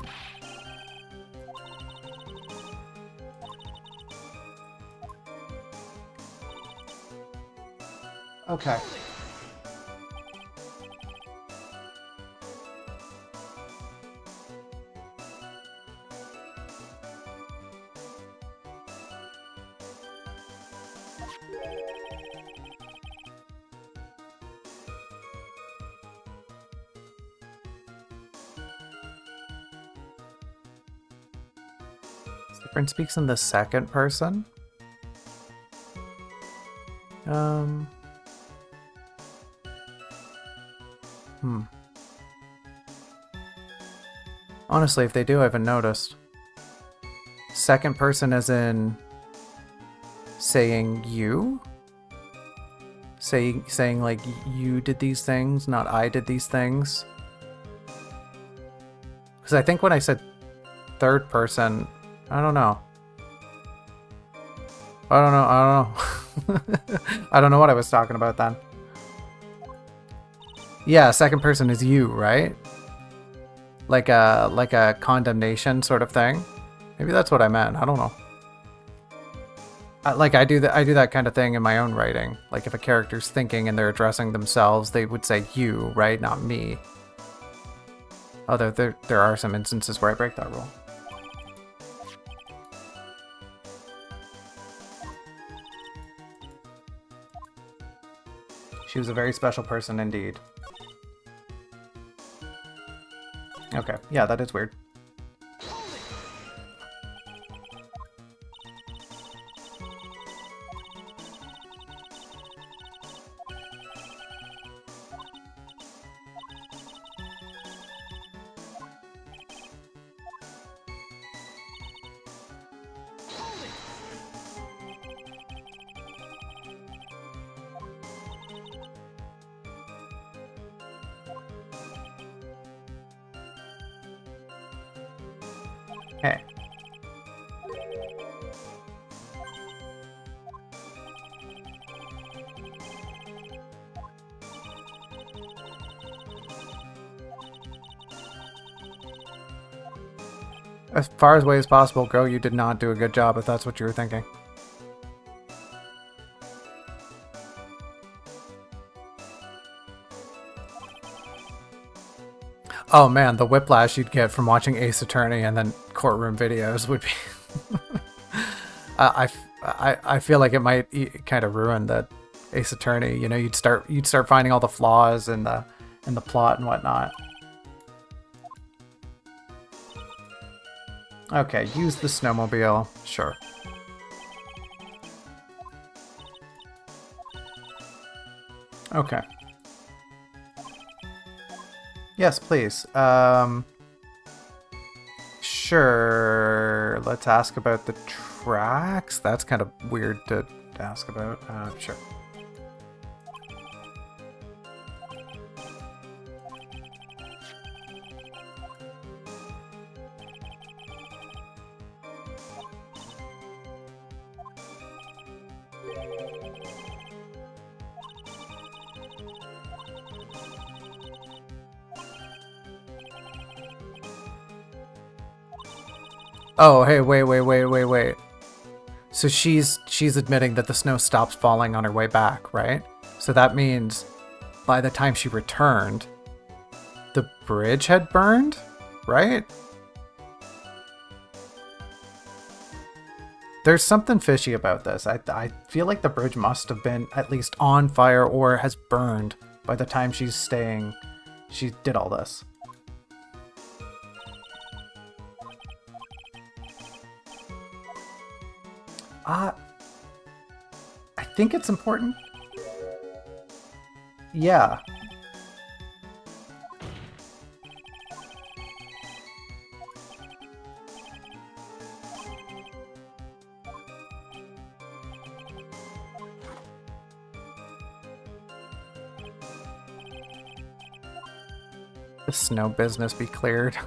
Okay. Friend speaks in the second person. Honestly, if they do, I haven't noticed. Second person as in saying you? Saying like you did these things, not I did these things. Because I think when I said third person, I don't know. I don't know. I don't know what I was talking about then. Yeah, second person is you, right? Like a condemnation sort of thing. Maybe that's what I meant. I don't know. I do that kind of thing in my own writing. Like if a character's thinking and they're addressing themselves, they would say you, right? Not me. Although there are some instances where I break that rule. She was a very special person indeed. Okay, yeah, that is weird. Hey. As far away as possible, Go, you did not do a good job if that's what you were thinking. Oh man, the whiplash you'd get from watching Ace Attorney and then courtroom videos would be... I feel like it might kind of ruin the Ace Attorney. You know, you'd start finding all the flaws in the plot and whatnot. Okay, use the snowmobile. Sure. Okay. Yes, please. Sure. Let's ask about the tracks. That's kind of weird to ask about. Sure. Oh, hey, wait. So she's admitting that the snow stops falling on her way back, right? So that means by the time she returned, the bridge had burned, right? There's something fishy about this. I feel like the bridge must have been at least on fire or has burned by the time she's staying She did all this. I think it's important. Yeah. The snow business be cleared.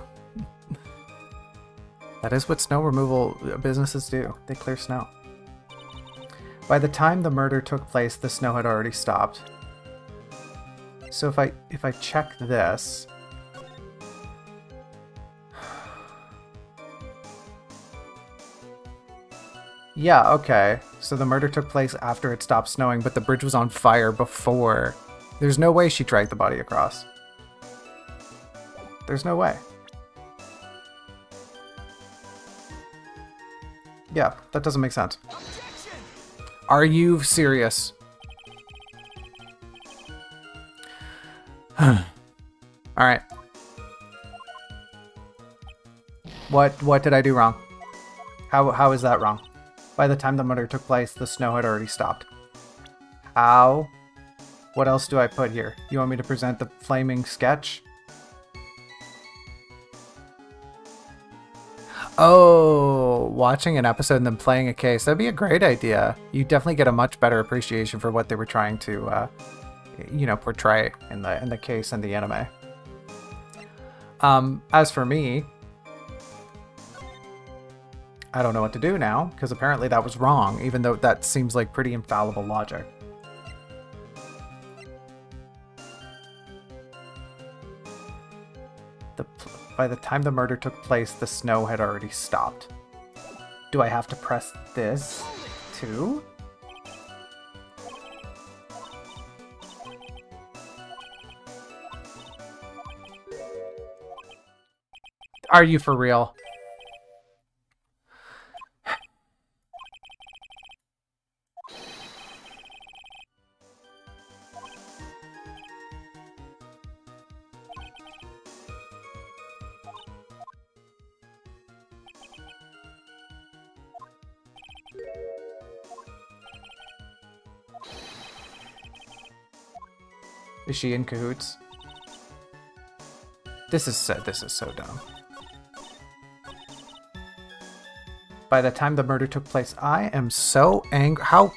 That is what snow removal businesses do. They clear snow. By the time the murder took place, the snow had already stopped. So if I check this, yeah, okay. So the murder took place after it stopped snowing, but the bridge was on fire before. There's no way she dragged the body across. There's no way. Yeah, that doesn't make sense. Are you serious? Alright. What did I do wrong? How is that wrong? By the time the murder took place, the snow had already stopped. How? What else do I put here? You want me to present the flaming sketch? Oh, watching an episode and then playing a case. That'd be a great idea. You definitely get a much better appreciation for what they were trying to, portray in the case and the anime. As for me, I don't know what to do now, because apparently that was wrong, even though that seems like pretty infallible logic. By the time the murder took place, the snow had already stopped. Do I have to press this too? Are you for real? Is she in cahoots? This is so dumb. By the time the murder took place, I am so angry. How?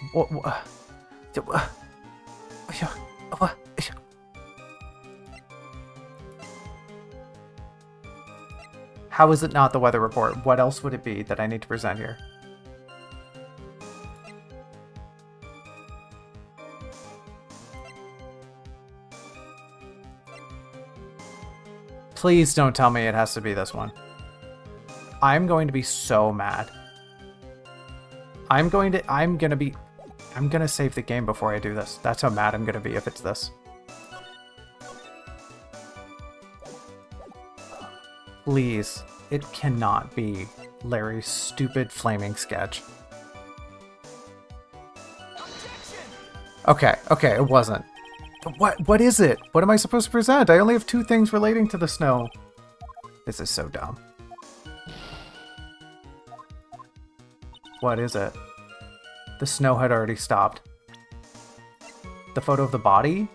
How is it not the weather report? What else would it be that I need to present here? Please don't tell me it has to be this one. I'm going to be so mad. I'm gonna save the game before I do this. That's how mad I'm gonna be if it's this. Please, it cannot be Larry's stupid flaming sketch. Okay, it wasn't. What is it? What am I supposed to present? I only have 2 things relating to the snow. This is so dumb. What is it? The snow had already stopped. The photo of the body?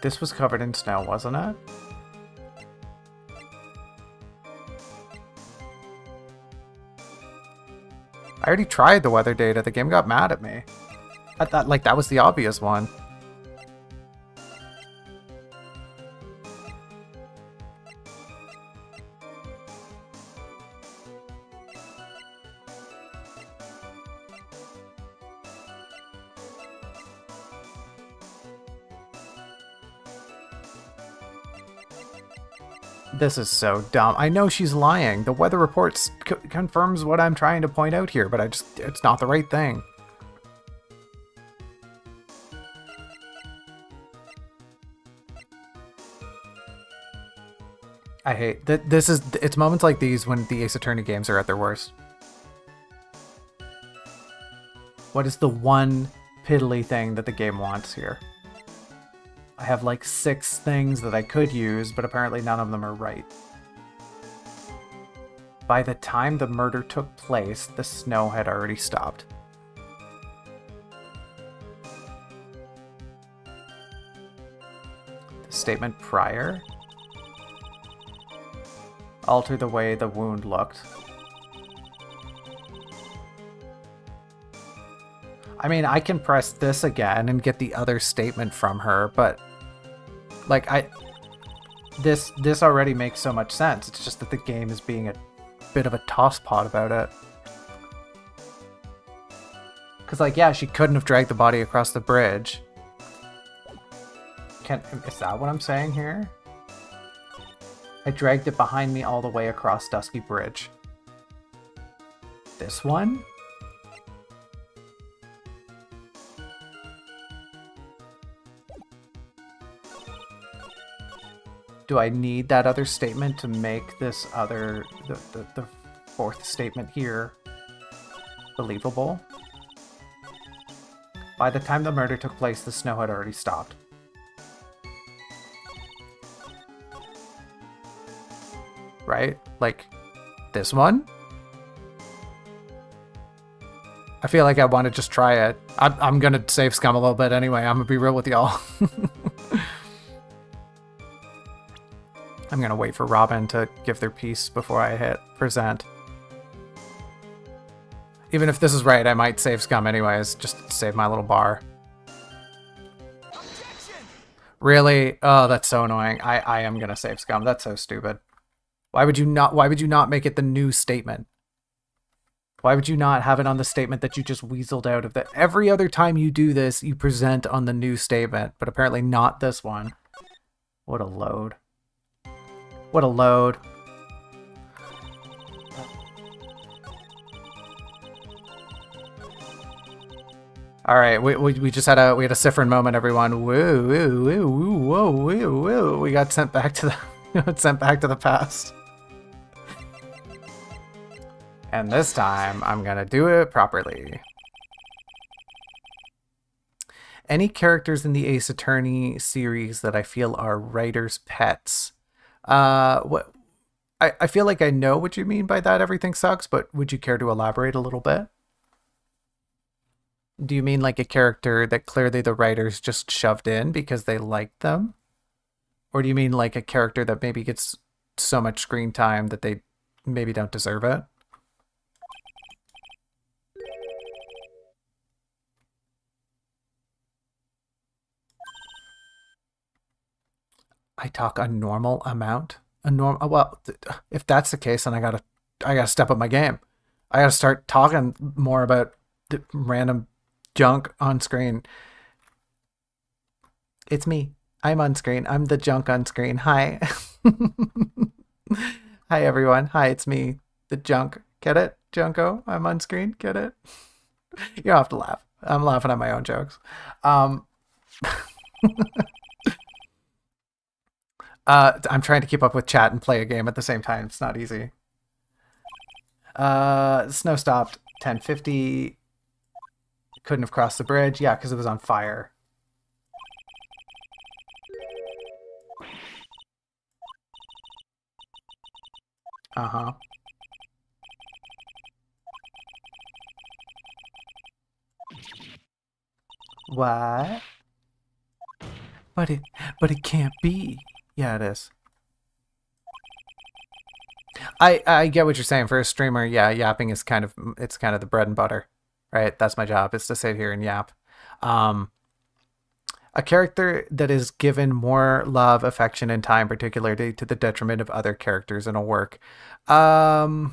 This was covered in snow, wasn't it? I already tried the weather data. The game got mad at me. I thought, like, that was the obvious one. This is so dumb. I know she's lying. The weather report confirms what I'm trying to point out here, but it's not the right thing. I hate that. It's moments like these when the Ace Attorney games are at their worst. What is the one piddly thing that the game wants here? I have like 6 things that I could use, but apparently none of them are right. By the time the murder took place, the snow had already stopped. The statement prior? Alter the way the wound looked. I mean, I can press this again and get the other statement from her, but like this already makes so much sense. It's just that the game is being a bit of a tosspot about it. Cause like, yeah, she couldn't have dragged the body across the bridge. Is that what I'm saying here? I dragged it behind me all the way across Dusky Bridge. This one? Do I need that other statement to make this other, the fourth statement here believable? By the time the murder took place, the snow had already stopped. Right? Like, this one? I feel like I want to just try it. I'm gonna save scum a little bit anyway. I'm gonna be real with y'all. I'm gonna wait for Robin to give their piece before I hit present. Even if this is right, I might save scum anyways, just to save my little bar. Objection! Really? Oh, that's so annoying. I am gonna save scum. That's so stupid. Why would you not make it the new statement? Why would you not have it on the statement that you just weaseled out of? That every other time you do this, you present on the new statement, but apparently not this one. What a load. What a load. All right, we just had a Sifrin moment, everyone. Woo woo woo woo whoa woo woo. We got sent back to the past. And this time, I'm gonna do it properly. Any characters in the Ace Attorney series that I feel are writers' pets? What? I feel like I know what you mean by that. Everything sucks, but would you care to elaborate a little bit? Do you mean like a character that clearly the writers just shoved in because they liked them? Or do you mean like a character that maybe gets so much screen time that they maybe don't deserve it? I talk a normal amount. Well, if that's the case, then I gotta step up my game. I gotta start talking more about the random junk on screen. It's me. I'm on screen. I'm the junk on screen. Hi. Hi everyone. Hi, it's me, the junk. Get it, Junco? I'm on screen. Get it? You don't have to laugh. I'm laughing at my own jokes. I'm trying to keep up with chat and play a game at the same time. It's not easy. Snow stopped. 10:50. Couldn't have crossed the bridge. Yeah, because it was on fire. Uh-huh. What? But it can't be. Yeah, it is. I get what you're saying. For a streamer, yeah, yapping is kind of the bread and butter, right? That's my job, is to sit here and yap. A character that is given more love, affection, and time, particularly to the detriment of other characters in a work. Huh.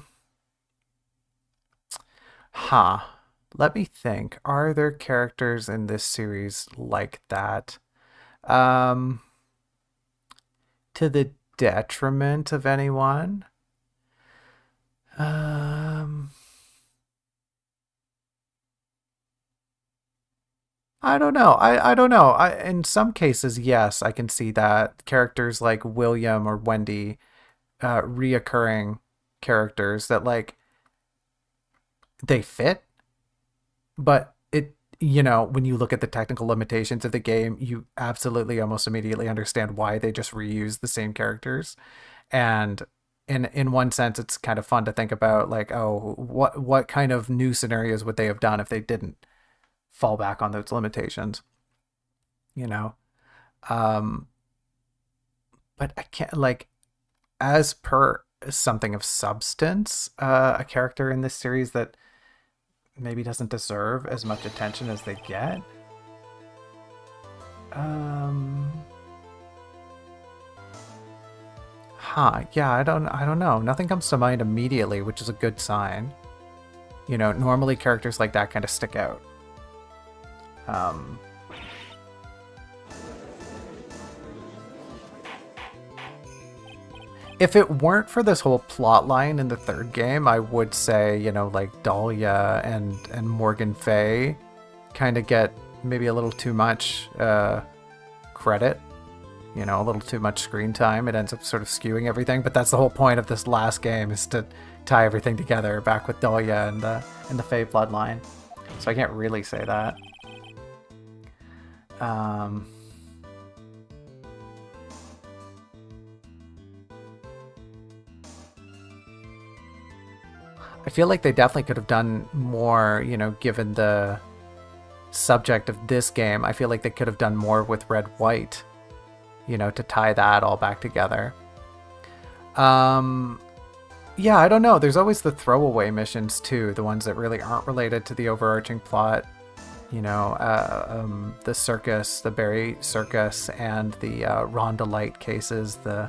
Let me think. Are there characters in this series like that? Um, to the detriment of anyone? Um, I don't know. I don't know. In some cases, yes, I can see that. Characters like William or Wendy, reoccurring characters that like they fit, but when you look at the technical limitations of the game, you absolutely almost immediately understand why they just reuse the same characters. And in one sense, it's kind of fun to think about, like, oh, what kind of new scenarios would they have done if they didn't fall back on those limitations, you know? Um, but I can't, like, as per something of substance, a character in this series that maybe doesn't deserve as much attention as they get. Um, yeah, I don't know. Nothing comes to mind immediately, which is a good sign. Normally characters like that kind of stick out. Um, if it weren't for this whole plot line in the third game, I would say, like Dahlia and Morgan Fay kind of get maybe a little too much credit, a little too much screen time. It ends up sort of skewing everything, but that's the whole point of this last game, is to tie everything together back with Dahlia and the Fey bloodline. So I can't really say that. I feel like they definitely could have done more, given the subject of this game. I feel like they could have done more with Red White, to tie that all back together. Yeah, I don't know. There's always the throwaway missions too, the ones that really aren't related to the overarching plot. The circus, the Berry Circus, and the Rhonda Light cases, the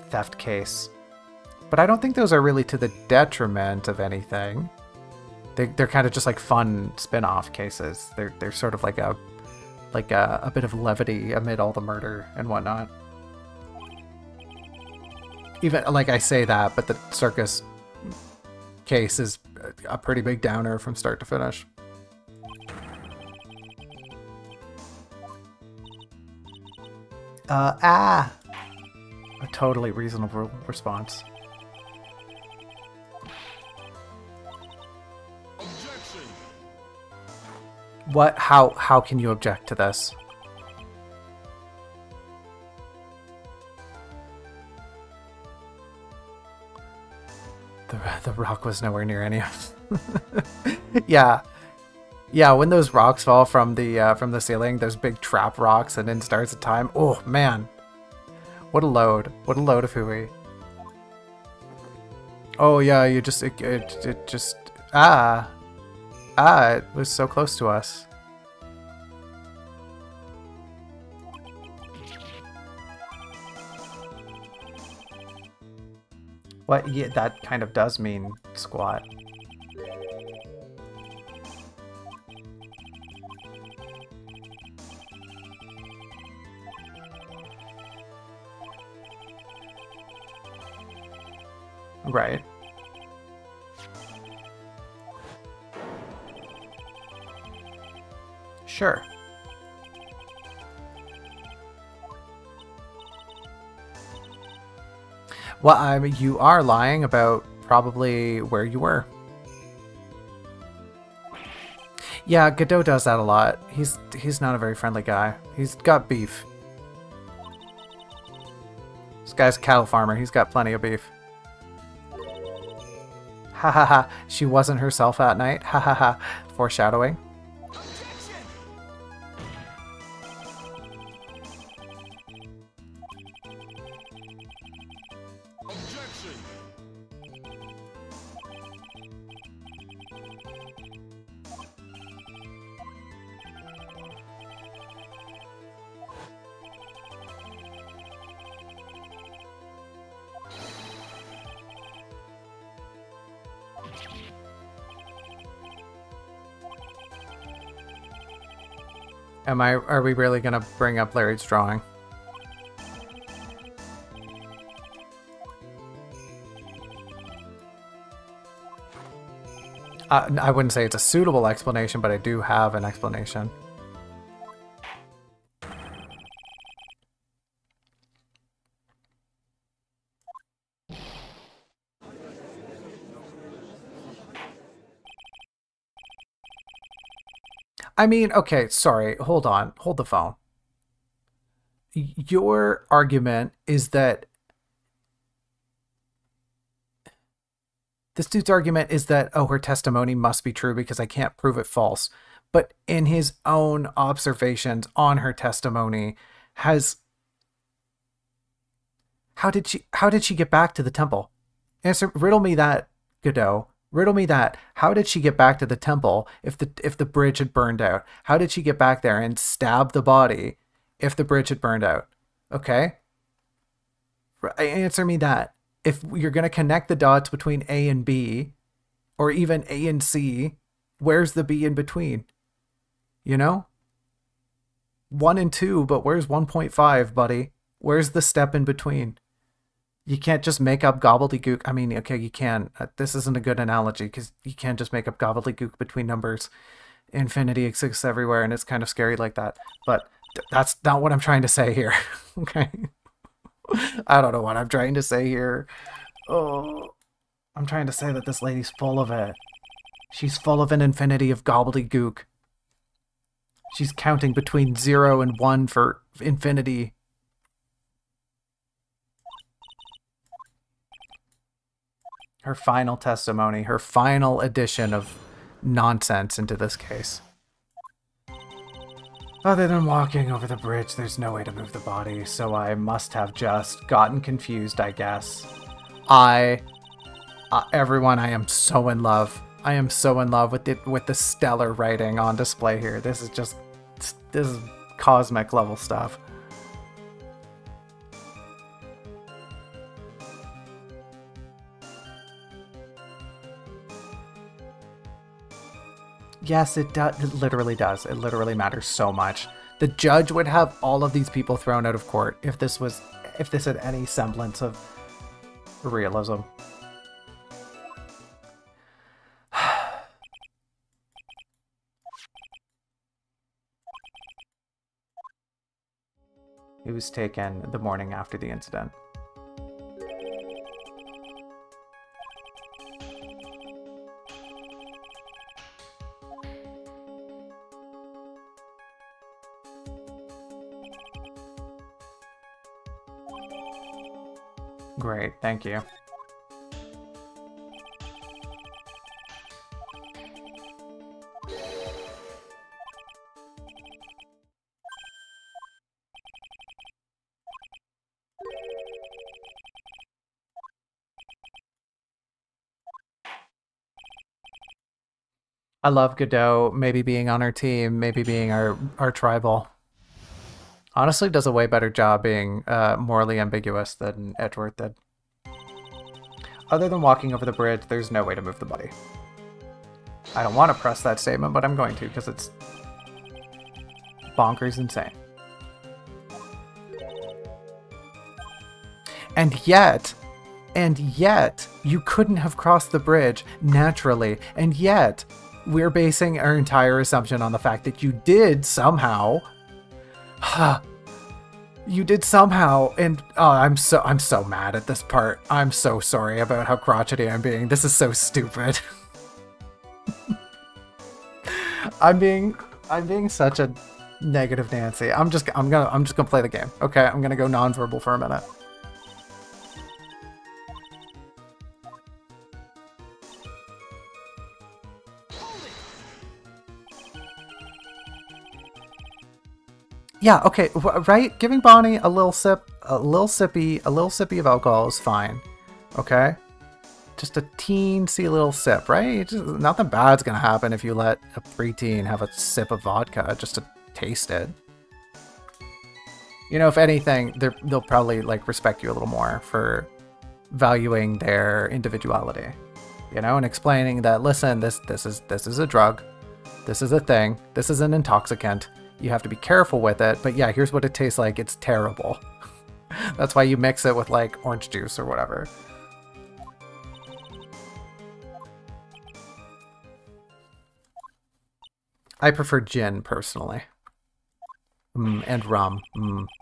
theft case. But I don't think those are really to the detriment of anything. They're kind of just like fun spin-off cases. They're sort of like a bit of levity amid all the murder and whatnot. Even like I say that, but the circus case is a pretty big downer from start to finish. A totally reasonable response. Objection. What? How can you object to this? The rock was nowhere near any of them. Yeah, when those rocks fall from the ceiling, those big trap rocks, and in Stars of Time. Oh man, what a load! What a load of hooey. Oh yeah, it just it was so close to us. What? Yeah, that kind of does mean squat. Right. Sure. Well, I mean, you are lying about probably where you were. Yeah, Godot does that a lot. He's not a very friendly guy. He's got beef. This guy's a cattle farmer. He's got plenty of beef. Ha ha ha. She wasn't herself that night. Ha ha ha. Foreshadowing. Objection. Are we really gonna bring up Larry's drawing? I wouldn't say it's a suitable explanation, but I do have an explanation. I mean, okay, sorry, hold on, hold the phone. Your argument is that this dude's argument is that, oh, her testimony must be true because I can't prove it false. But in his own observations on her testimony, has how did she get back to the temple? Answer, riddle me that, Godot. Riddle me that. How did she get back to the temple if the bridge had burned out? How did she get back there and stab the body if the bridge had burned out? Okay? Answer me that. If you're going to connect the dots between A and B, or even A and C, where's the B in between? You know? 1 and 2, but where's 1.5, buddy? Where's the step in between? You can't just make up gobbledygook. I mean, okay, you can. This isn't a good analogy because you can't just make up gobbledygook between numbers. Infinity exists everywhere, and it's kind of scary like that. But that's not what I'm trying to say here. Okay? I don't know what I'm trying to say here. Oh, I'm trying to say that this lady's full of it. She's full of an infinity of gobbledygook. She's counting between 0 and 1 for infinity. Her final testimony, her final addition of nonsense into this case. Other than walking over the bridge, there's no way to move the body, so I must have just gotten confused, I guess. Everyone, I am so in love. I am so in love with the stellar writing on display here. This is cosmic level stuff. Yes, it does. It literally does. It literally matters so much. The judge would have all of these people thrown out of court if this had any semblance of realism. It was taken the morning after the incident. Great, thank you. I love Godot maybe being on our team, maybe being our tribal. Honestly, does a way better job being morally ambiguous than Edgeworth did. Other than walking over the bridge, there's no way to move the body. I don't want to press that statement, but I'm going to because it's bonkers insane. And yet, you couldn't have crossed the bridge naturally. And yet, we're basing our entire assumption on the fact that you did somehow. You did somehow, and oh, I'm so mad at this part. I'm so sorry about how crotchety I'm being. This is so stupid. I'm being such a negative Nancy. I'm just gonna play the game. Okay, I'm gonna go nonverbal for a minute. Yeah, okay, right? Giving Bonnie a little sippy of alcohol is fine. Okay? Just a teensy little sip, right? Nothing bad's gonna happen if you let a preteen have a sip of vodka just to taste it. You know, if anything, they'll probably like respect you a little more for valuing their individuality. You know, and explaining that, listen, this is a drug. This is a thing. This is an intoxicant. You have to be careful with it, but yeah, here's what it tastes like. It's terrible. That's why you mix it with like orange juice or whatever. I prefer gin personally. And rum.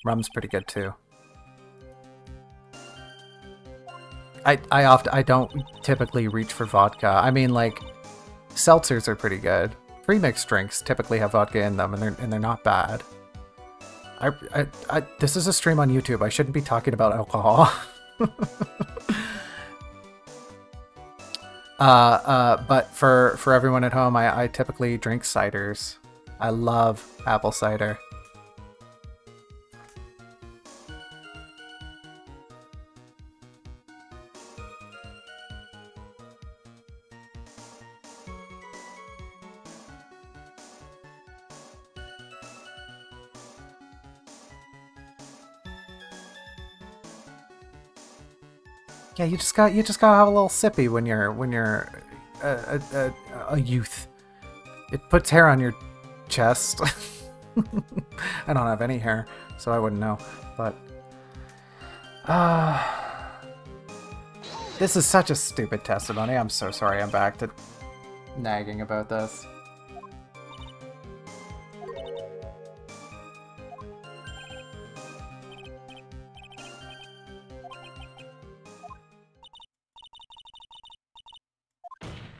Rum's pretty good too. I don't typically reach for vodka. I mean, like, seltzers are pretty good. Pre-mixed drinks typically have vodka in them, and they're not bad. This is a stream on YouTube. I shouldn't be talking about alcohol. But for everyone at home, I typically drink ciders. I love apple cider. Yeah, you just gotta have a little sippy when you're a youth. It puts hair on your chest. I don't have any hair, so I wouldn't know. But this is such a stupid testimony. I'm so sorry. I'm back to nagging about this.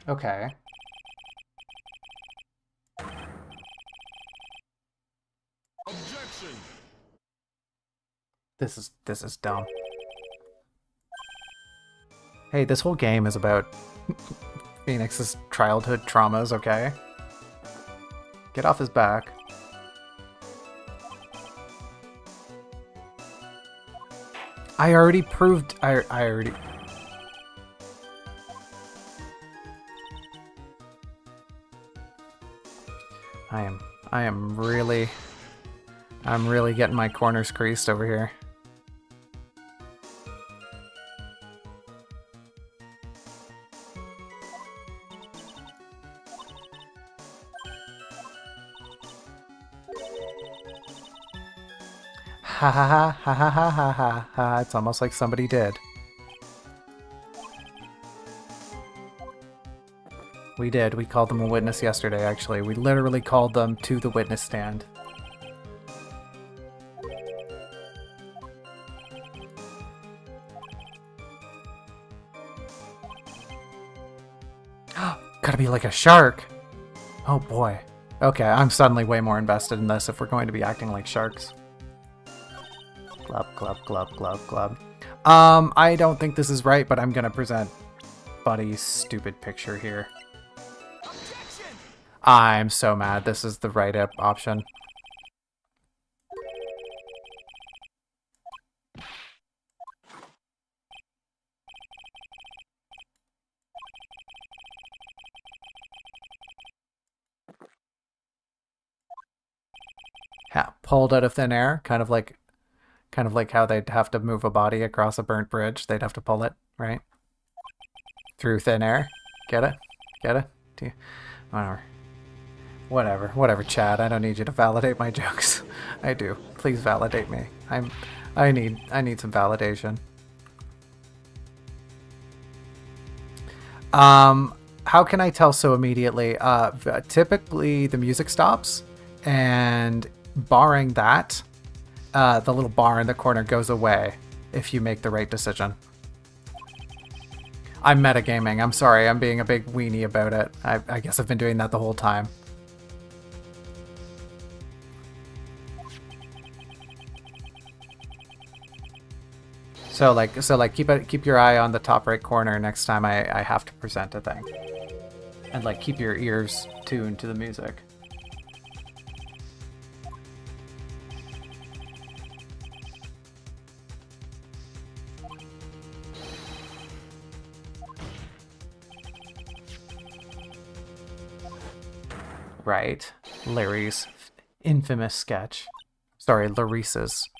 Okay. Objection. This is dumb. Hey, this whole game is about Phoenix's childhood traumas, okay? Get off his back. I already proved I already I'm really getting my corners creased over here. Ha ha ha ha ha ha ha ha ha. It's almost like somebody did. We did. We called them a witness yesterday, actually. We literally called them to the witness stand. Gotta be like a shark! Oh boy. Okay, I'm suddenly way more invested in this if we're going to be acting like sharks. Glub, glub, glub, glub, glub. I don't think this is right, but I'm gonna present Buddy's stupid picture here. I'm so mad. This is the right option. Yeah, pulled out of thin air, kind of like how they'd have to move a body across a burnt bridge. They'd have to pull it, right? Through thin air. Get it? Get it? Whatever, Chad. I don't need you to validate my jokes. I do. Please validate me. I need some validation. How can I tell so immediately? Typically the music stops, and barring that, the little bar in the corner goes away if you make the right decision. I'm metagaming. I'm sorry. I'm being a big weenie about it. I guess I've been doing that the whole time. So like keep your eye on the top right corner next time I have to present a thing. And like keep your ears tuned to the music. Right. Larry's infamous sketch. Sorry, Larissa's.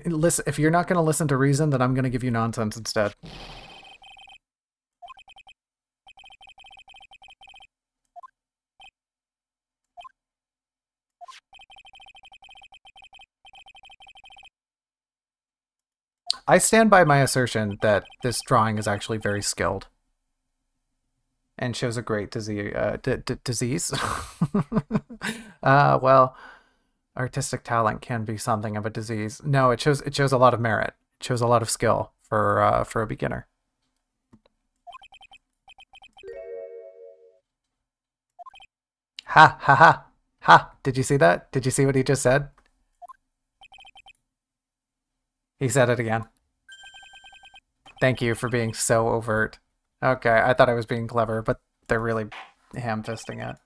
Listen, if you're not going to listen to reason, then I'm going to give you nonsense instead. I stand by my assertion that this drawing is actually very skilled and shows a great disease. Well, Artistic talent can be something of a disease. No, it shows a lot of merit. It shows a lot of skill for a beginner. Ha ha ha ha! Did you see that? Did you see what he just said? He said it again. Thank you for being so overt. Okay, I thought I was being clever, but they're really ham-fisting it.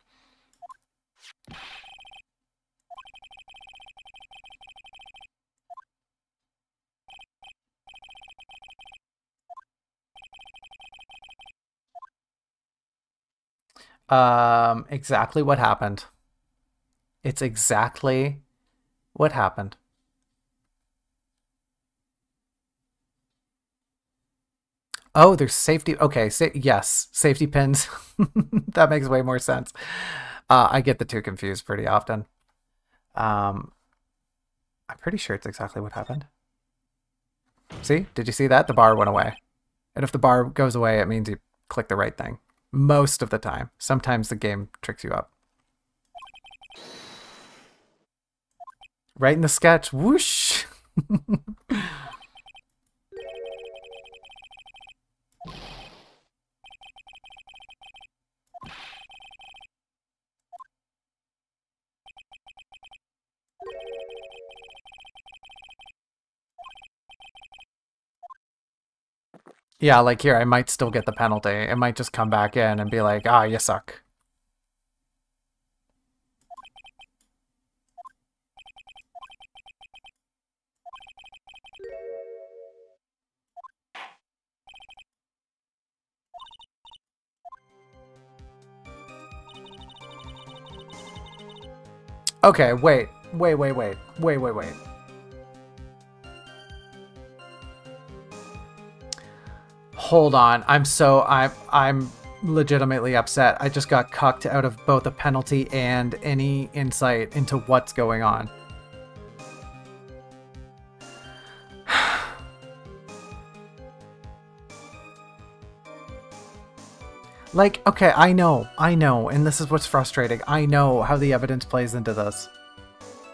Exactly what happened. It's exactly what happened. Oh, there's safety. Okay, yes, safety pins. That makes way more sense. I get the two confused pretty often. Um, I'm pretty sure it's exactly what happened. See? Did you see that? The bar went away. And if the bar goes away, it means you click the right thing. Most of the time. Sometimes the game tricks you up. Right in the sketch. Whoosh! Yeah, like here, I might still get the penalty. It might just come back in and be like, ah, you suck. Okay, wait. Wait. Hold on. I'm legitimately upset. I just got cucked out of both a penalty and any insight into what's going on. Like, okay, I know, and this is what's frustrating. I know how the evidence plays into this.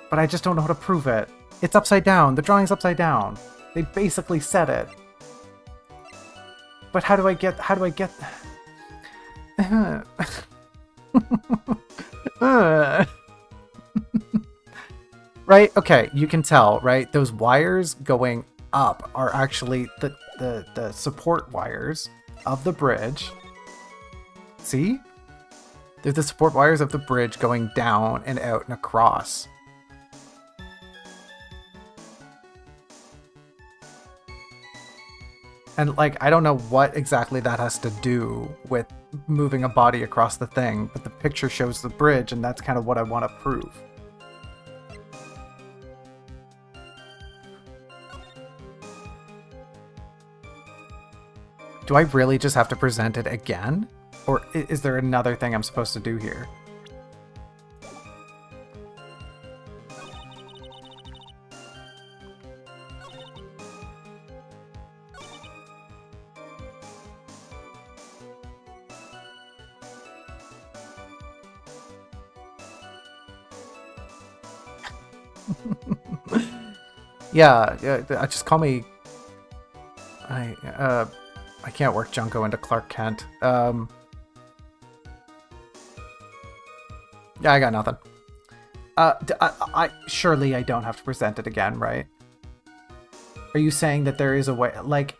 But I just don't know how to prove it. It's upside down. The drawing's upside down. They basically said it. But how do I get... Right? Okay, you can tell, right? Those wires going up are actually the support wires of the bridge. See? They're the support wires of the bridge going down and out and across. And, like, I don't know what exactly that has to do with moving a body across the thing, but the picture shows the bridge, and that's kind of what I want to prove. Do I really just have to present it again? Or is there another thing I'm supposed to do here? Yeah, just call me... I can't work Junco into Clark Kent. Yeah, I got nothing. Surely I don't have to present it again, right? Are you saying that there is a way... Like...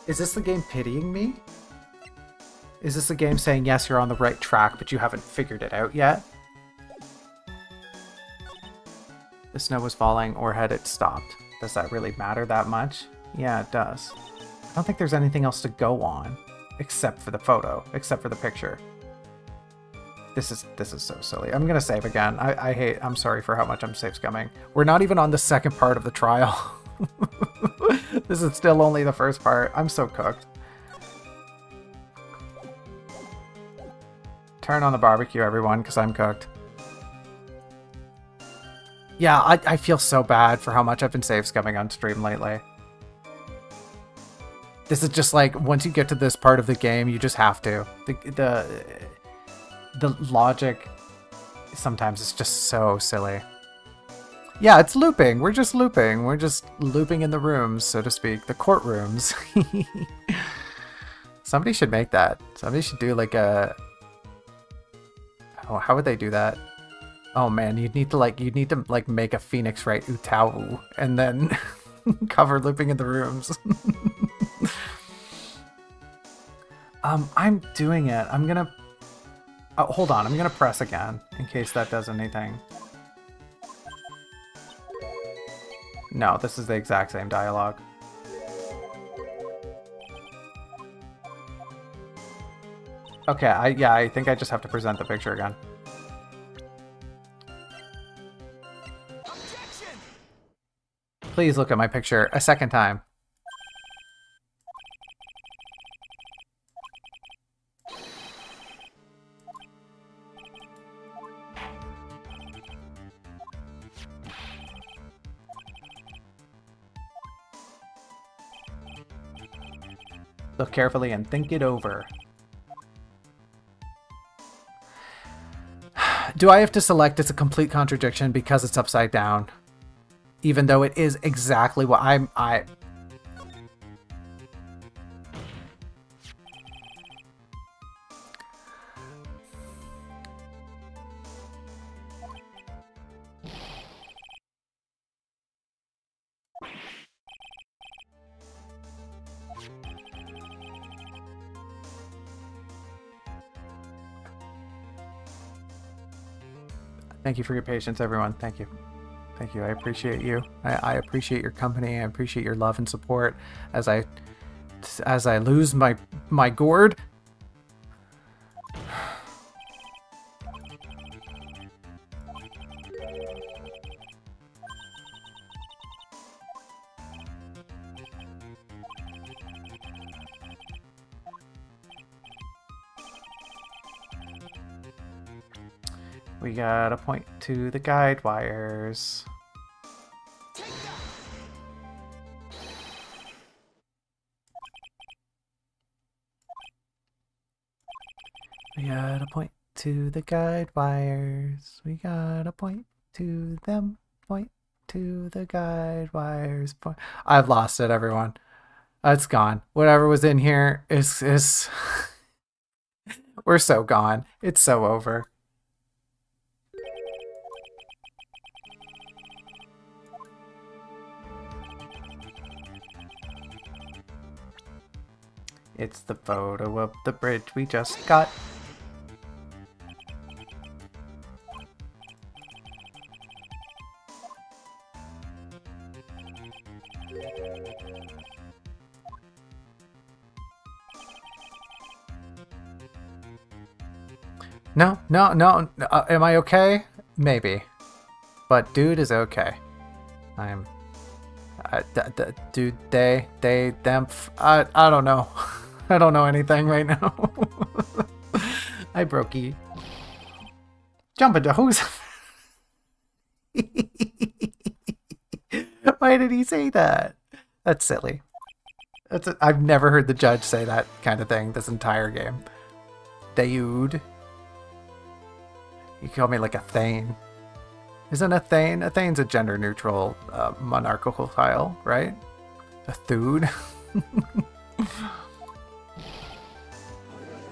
Is this the game pitying me? Is this the game saying, yes, you're on the right track, but you haven't figured it out yet? The snow was falling, or had it stopped? Does that really matter that much? Yeah, it does. I don't think there's anything else to go on, except for the photo, except for the picture. This is so silly. I'm gonna save again. I'm sorry for how much I'm save scumming. We're not even on the second part of the trial. This is still only the first part. I'm so cooked. Turn on the barbecue, everyone, because I'm cooked. Yeah, I feel so bad for how much I've been save scumming on stream lately. This is just like, once you get to this part of the game, you just have to. The logic sometimes it's just so silly. Yeah, it's looping. We're just looping. We're just looping in the rooms, so to speak. The courtrooms. Somebody should make that. Somebody should do like a... Oh, how would they do that? Oh man, you'd need to like make a Phoenix Wright Utawu and then cover looping in the rooms. I'm doing it. I'm gonna... Oh, hold on. I'm gonna press again in case that does anything. No, this is the exact same dialogue. Okay, I think I just have to present the picture again. Objection! Please look at my picture a second time. Look carefully and think it over. Do I have to select it's a complete contradiction because it's upside down? Even though it is exactly what I... Thank you for your patience, everyone. Thank you. Thank you. I appreciate you. I appreciate your company. I appreciate your love and support as I lose my gourd. We gotta point to the guide wires. We gotta point to the guide wires. We gotta point to them. Point to the guide wires. Point. I've lost it, everyone. It's gone. Whatever was in here is we're so gone. It's so over. It's the photo of the bridge we just got. No. Am I okay? Maybe. But dude is okay. I'm... dude, they, them... I don't know. I don't know anything right now. Hi, Brokey. Jump into who's... Why did he say that? That's silly. I've never heard the judge say that kind of thing this entire game. Dude. You call me like a Thane. Isn't a Thane? A Thane's a gender-neutral monarchical tile, right? A Thude?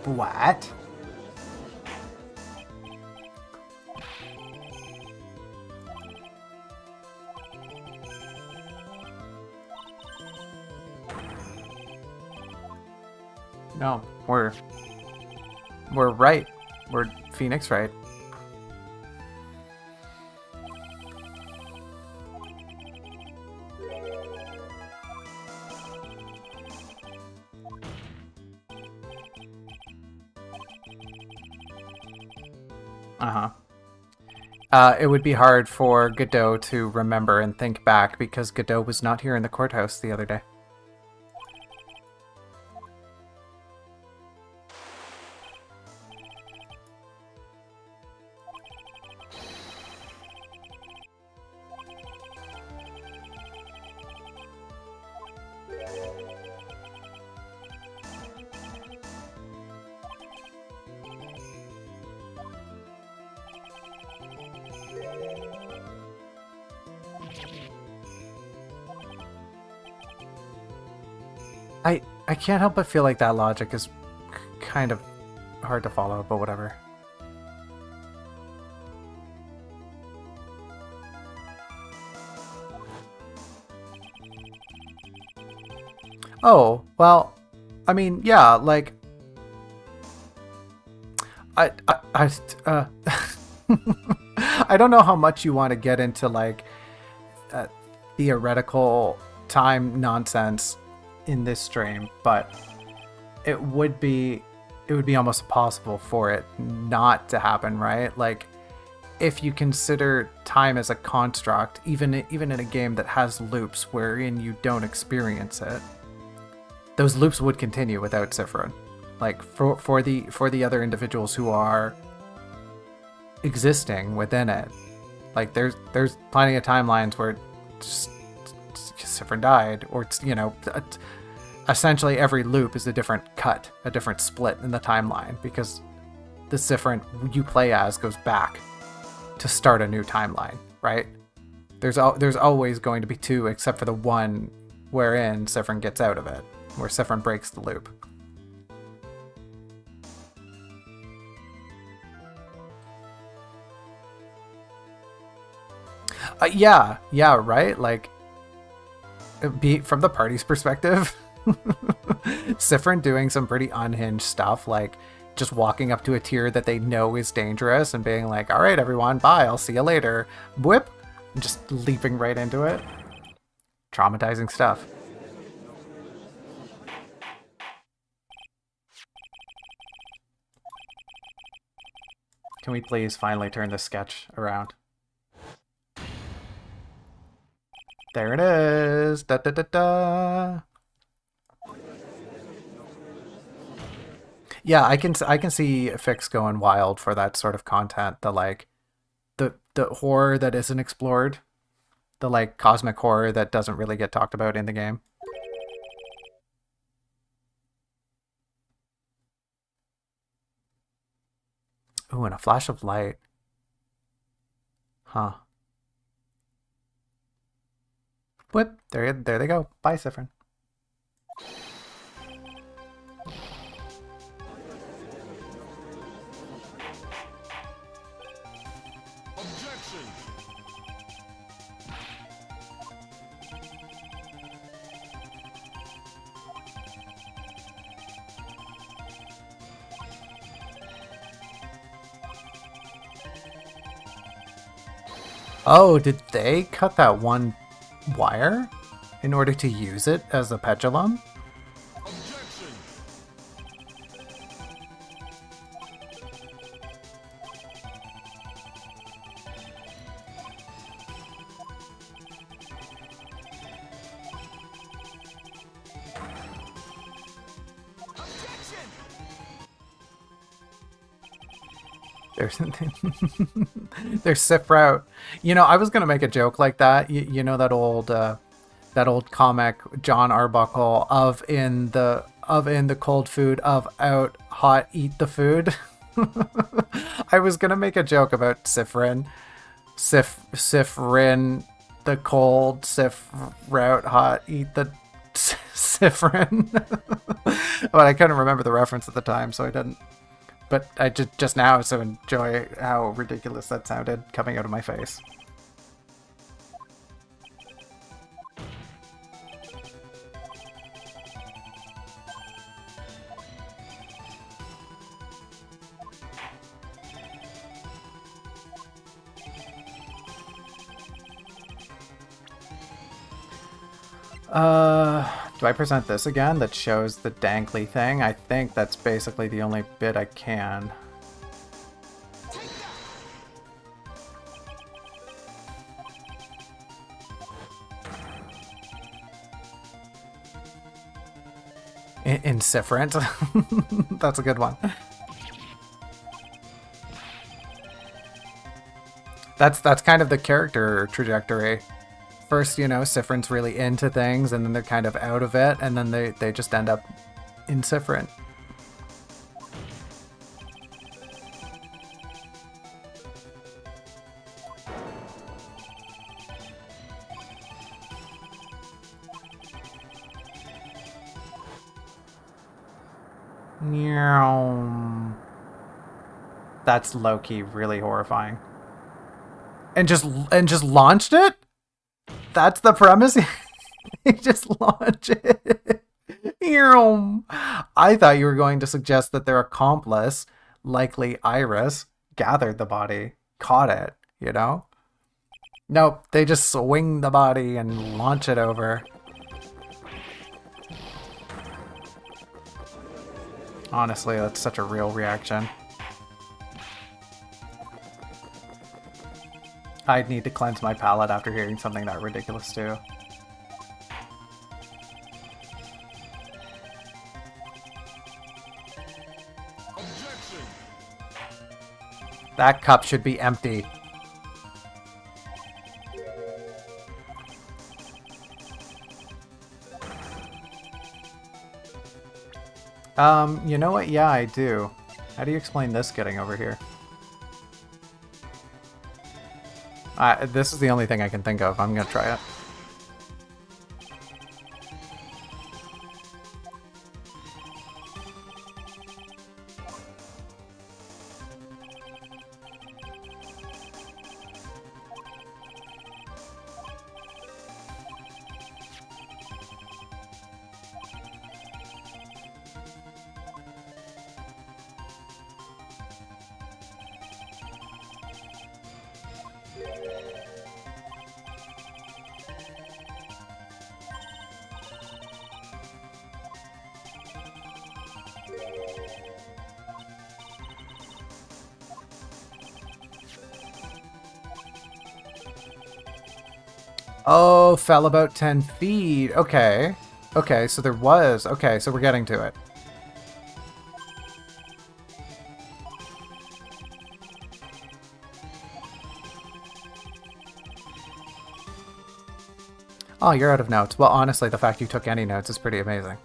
What? No, we're right. We're Phoenix right. It would be hard for Godot to remember and think back because Godot was not here in the courthouse the other day. I can't help but feel like that logic is kind of hard to follow, but whatever. Oh, well, I mean, yeah, like I I don't know how much you want to get into like uh, theoretical time nonsense in this stream, but it would be almost impossible for it not to happen, right? Like if you consider time as a construct, even in a game that has loops wherein you don't experience it, those loops would continue without Sifrin. Like for the other individuals who are existing within it, like there's plenty of timelines where just Sifrin died, or essentially every loop is a different cut, a different split in the timeline, because the Sifrin you play as goes back to start a new timeline, right? There's always going to be two, except for the one wherein Sifrin gets out of it, where Sifrin breaks the loop. Yeah, right? Like, be from the party's perspective, Sifrin doing some pretty unhinged stuff, like just walking up to a tier that they know is dangerous and being like, all right, everyone, bye, I'll see you later. Whip, and just leaping right into it. Traumatizing stuff. Can we please finally turn this sketch around? There it is. Da da da da. Yeah, I can see Fix going wild for that sort of content. The like the horror that isn't explored, the like cosmic horror that doesn't really get talked about in the game. Ooh, and a flash of light. Huh. Whip. There they go. Bye, Sifrin. Objection. Oh, did they cut that one wire in order to use it as a pendulum? Objection. There's Sif route. You know, I was gonna make a joke like that. You know that old comic John Arbuckle of in the cold food, of out hot eat the food. I was gonna make a joke about Sifrin, Sifrin, the cold Sif route hot eat the Sifrin, but I couldn't remember the reference at the time, so I didn't. But I just now so enjoy how ridiculous that sounded coming out of my face. Do I present this again that shows the dangly thing? I think that's basically the only bit I can. Insifferent. That's a good one. That's kind of the character trajectory. First, you know, Sifrin's really into things, and then they're kind of out of it, and then they just end up insifferent. Meow. That's low-key really horrifying. And just launched it? That's the premise? He just launched it. Meow. I thought you were going to suggest that their accomplice, likely Iris, gathered the body, caught it, you know? Nope, they just swing the body and launch it over. Honestly, that's such a real reaction. I'd need to cleanse my palate after hearing something that ridiculous too. Objection. That cup should be empty. You know what? Yeah, I do. How do you explain this getting over here? This is the only thing I can think of. I'm gonna try it. Oh, fell about 10 feet. Okay. Okay, so there was. Okay, so we're getting to it. Oh, you're out of notes. Well, honestly, the fact you took any notes is pretty amazing.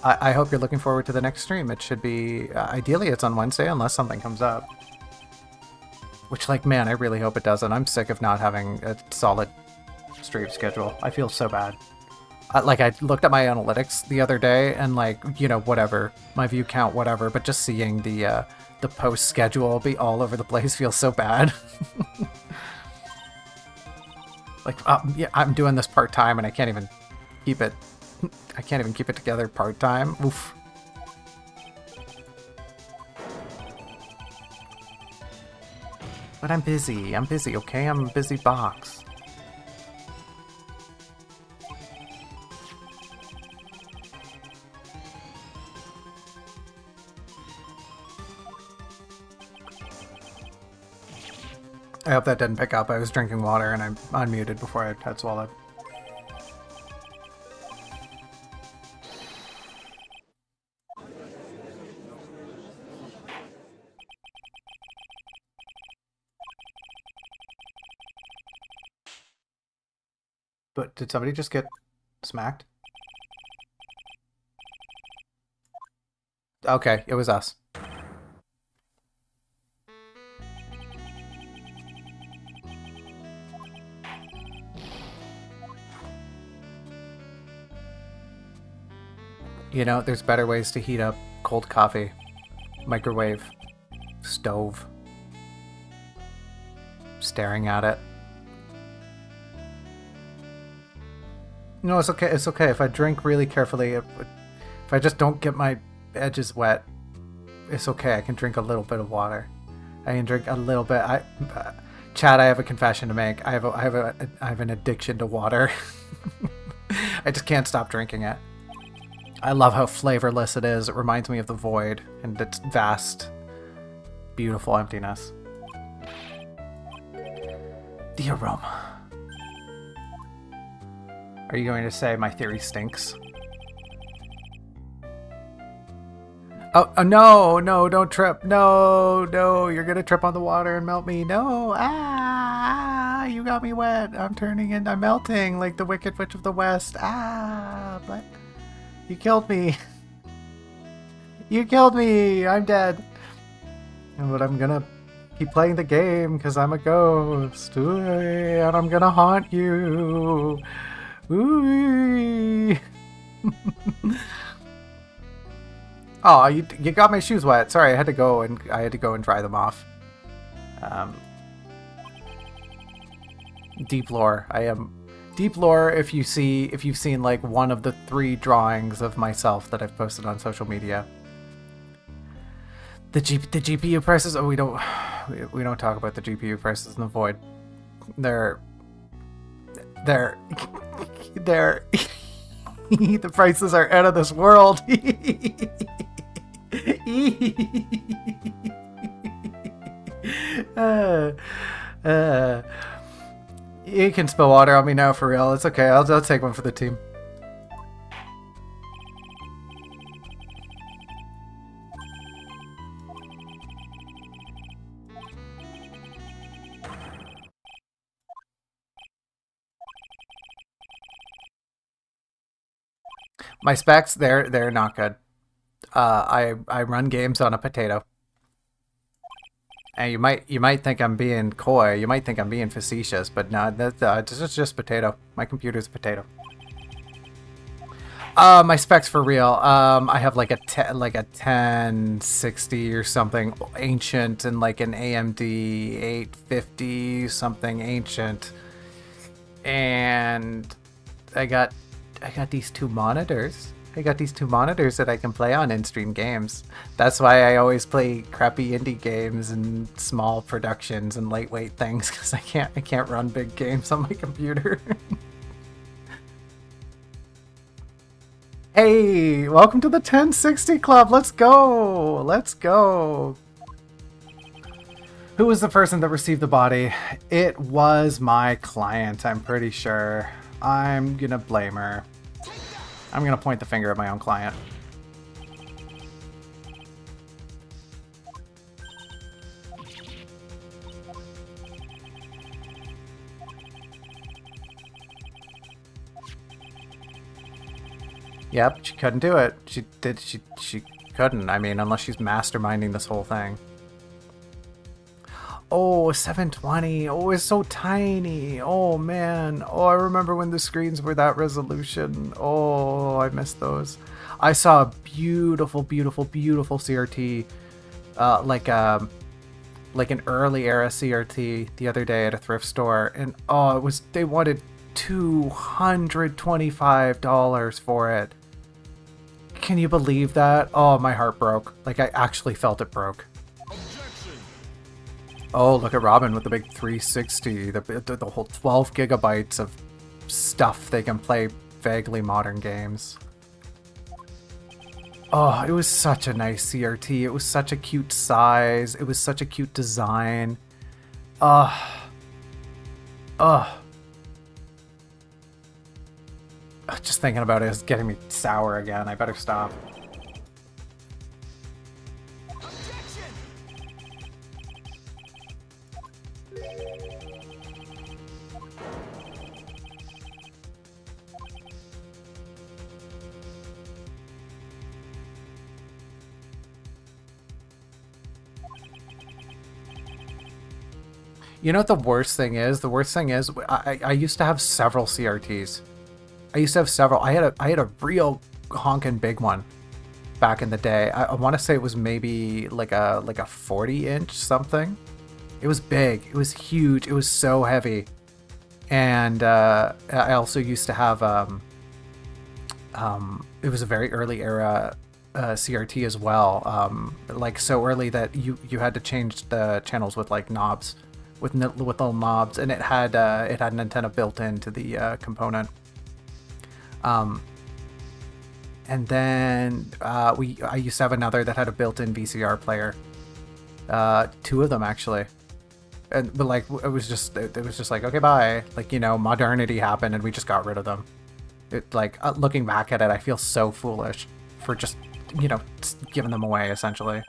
I hope you're looking forward to the next stream. It should be... ideally, it's on Wednesday, unless something comes up. Which, like, man, I really hope it doesn't. I'm sick of not having a solid stream schedule. I feel so bad. Like, I looked at my analytics the other day, and, like, you know, whatever. My view count, whatever. But just seeing the post schedule be all over the place feels so bad. Like, yeah, I'm doing this part-time, and I can't even keep it... I can't even keep it together part-time. Oof. But I'm busy, okay? I'm a busy box. I hope that didn't pick up. I was drinking water and I unmuted before I had swallowed. But did somebody just get smacked? Okay, it was us. You know, there's better ways to heat up cold coffee. Microwave. Stove. Staring at it. No, it's okay. It's okay. If I drink really carefully, if I just don't get my edges wet, it's okay. I can drink a little bit of water. I can drink a little bit. Chad, I have a confession to make. I have an addiction to water. I just can't stop drinking it. I love how flavorless it is. It reminds me of the void and its vast, beautiful emptiness. The aroma. Are you going to say my theory stinks? Oh, no, no, don't trip. No, no, you're going to trip on the water and melt me. No, you got me wet. I'm melting like the Wicked Witch of the West. But you killed me. You killed me. I'm dead. But I'm going to keep playing the game because I'm a ghost. Ooh, and I'm going to haunt you. Ooh. Oh, you got my shoes wet. Sorry, I had to go and dry them off. Um, deep lore. I am deep lore. If you've seen like one of the 3 drawings of myself that I've posted on social media. The GPU prices. Oh, we don't talk about the GPU prices in the void. They're they're the prices are out of this world. uh, uh, you can spill water on me now for real. It's okay. I'll take one for the team. My specs, they're not good. I run games on a potato. And you might think I'm being coy, you might think I'm being facetious, but no, it's just potato. My computer's a potato. My specs for real. I have like a 1060 or something ancient, and like an AMD 850 something ancient, and I got these 2 monitors. I got these 2 monitors that I can play on in-stream games. That's why I always play crappy indie games and small productions and lightweight things, because I can't run big games on my computer. Hey, welcome to the 1060 Club. Let's go. Let's go. Who was the person that received the body? It was my client, I'm pretty sure. I'm gonna blame her. I'm gonna point the finger at my own client. Yep, she couldn't do it. She couldn't. I mean, unless she's masterminding this whole thing. Oh, 720. Oh, it's so tiny. Oh, man. Oh, I remember when the screens were that resolution. Oh, I miss those. I saw a beautiful, beautiful, beautiful CRT, like an early era CRT the other day at a thrift store, and oh, they wanted $225 for it. Can you believe that? Oh, my heart broke. Like, I actually felt it broke. Oh, look at Robin with the big 360, the whole 12 gigabytes of stuff they can play vaguely modern games. Oh, it was such a nice CRT. It was such a cute size. It was such a cute design. Ugh. Just thinking about it is getting me sour again. I better stop. You know what the worst thing is? The worst thing is I used to have several CRTs. I used to have several. I had a real honkin' big one back in the day. I want to say it was maybe like a 40-inch something. It was big. It was huge. It was so heavy. And I also used to have it was a very early era CRT as well. Like so early that you had to change the channels with like knobs, with little knobs, and it had an antenna built into the component. And then I used to have another that had a built-in VCR player. 2 of them actually. But like it was just like, okay, bye. Like, you know, modernity happened and we just got rid of them. It like looking back at it, I feel so foolish for just, you know, giving them away essentially.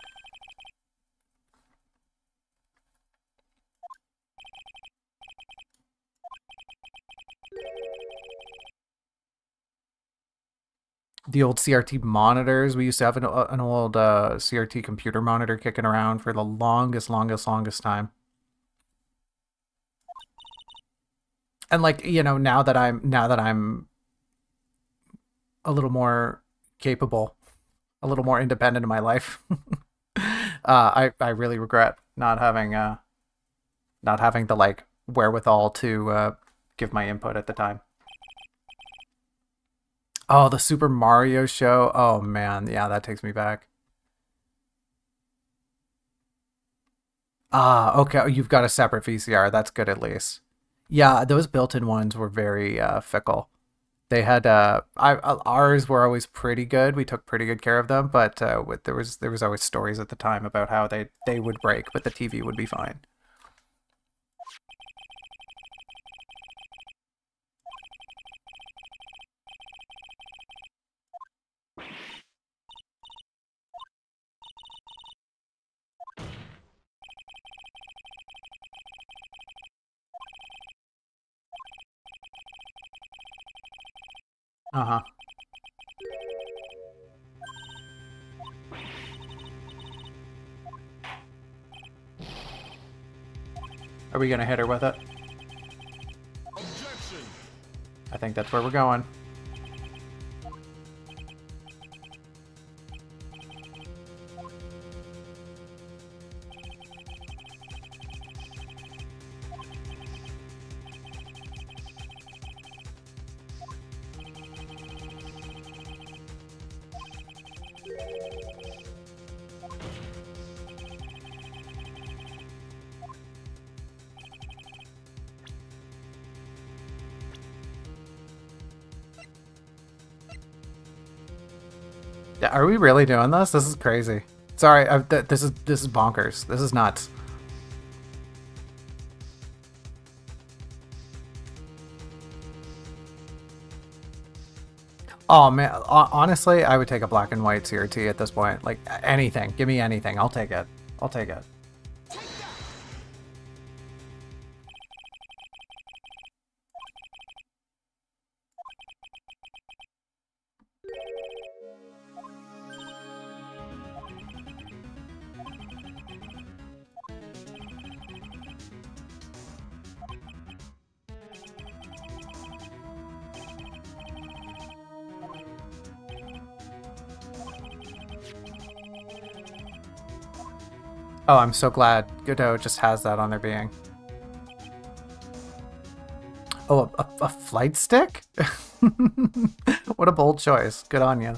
The old CRT monitors. We used to have an old CRT computer monitor kicking around for the longest time. And like, you know, now that I'm a little more capable a little more independent in my life. I really regret not having the like wherewithal to give my input at the time. Oh, the Super Mario show. Oh man, yeah, that takes me back. Ah, okay. You've got a separate VCR. That's good at least. Yeah, those built-in ones were very fickle. They had ours were always pretty good. We took pretty good care of them, but there was always stories at the time about how they would break, but the TV would be fine. Uh huh. Are we gonna hit her with it? Objection. I think that's where we're going. Yeah, are we really doing this? This is crazy. Sorry, this is bonkers. This is nuts. Oh man, honestly, I would take a black and white CRT at this point. Like anything, give me anything. I'll take it. I'll take it. Oh, I'm so glad Godot just has that on their being. Oh, a flight stick? What a bold choice. Good on you.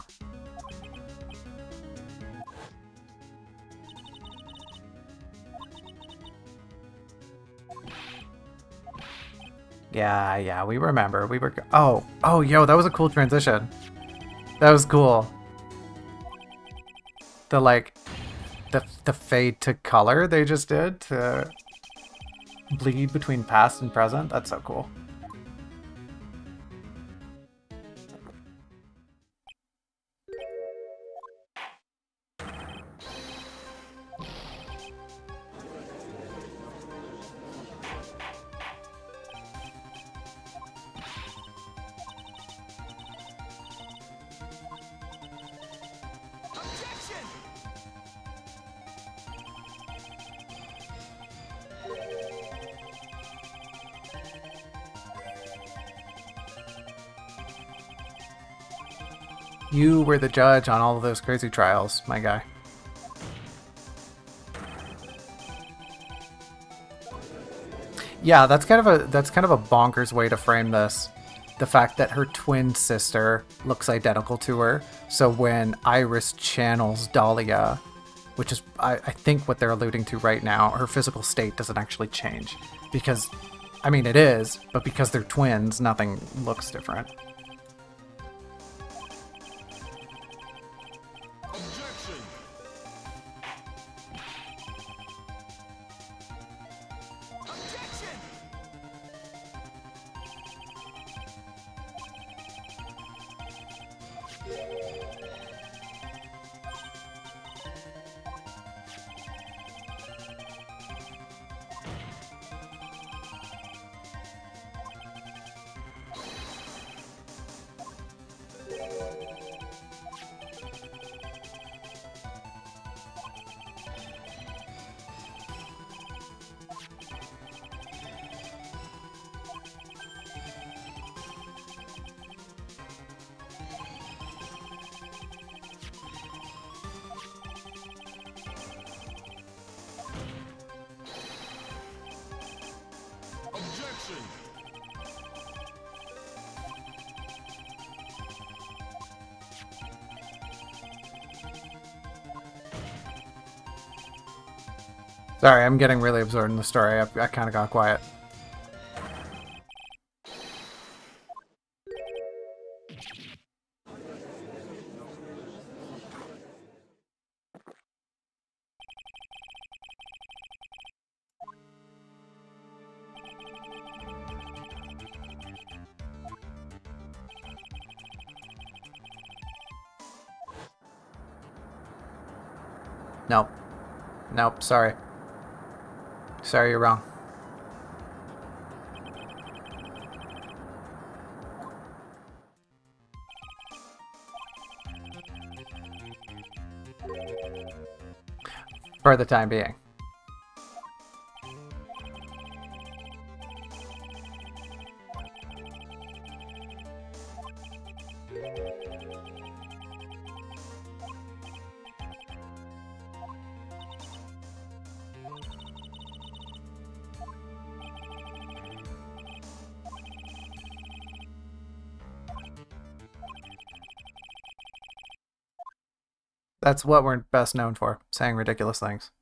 Yeah, yeah, we remember. We were. Oh, yo, that was a cool transition. That was cool. The like, the fade to color they just did to bleed between past and present. That's so cool. You were the judge on all of those crazy trials, my guy. Yeah, that's kind of a bonkers way to frame this. The fact that her twin sister looks identical to her. So when Iris channels Dahlia, which is I think what they're alluding to right now, her physical state doesn't actually change. Because I mean it is, but because they're twins, nothing looks different. Objection. Sorry, I'm getting really absorbed in the story. I kind of got quiet. Nope. Nope, sorry. Sorry, you're wrong. For the time being. That's what we're best known for, saying ridiculous things.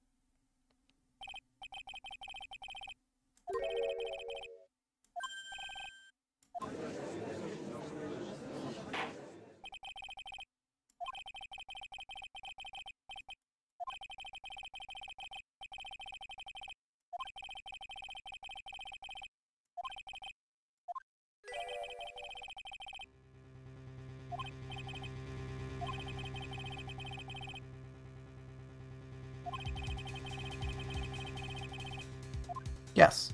Yes.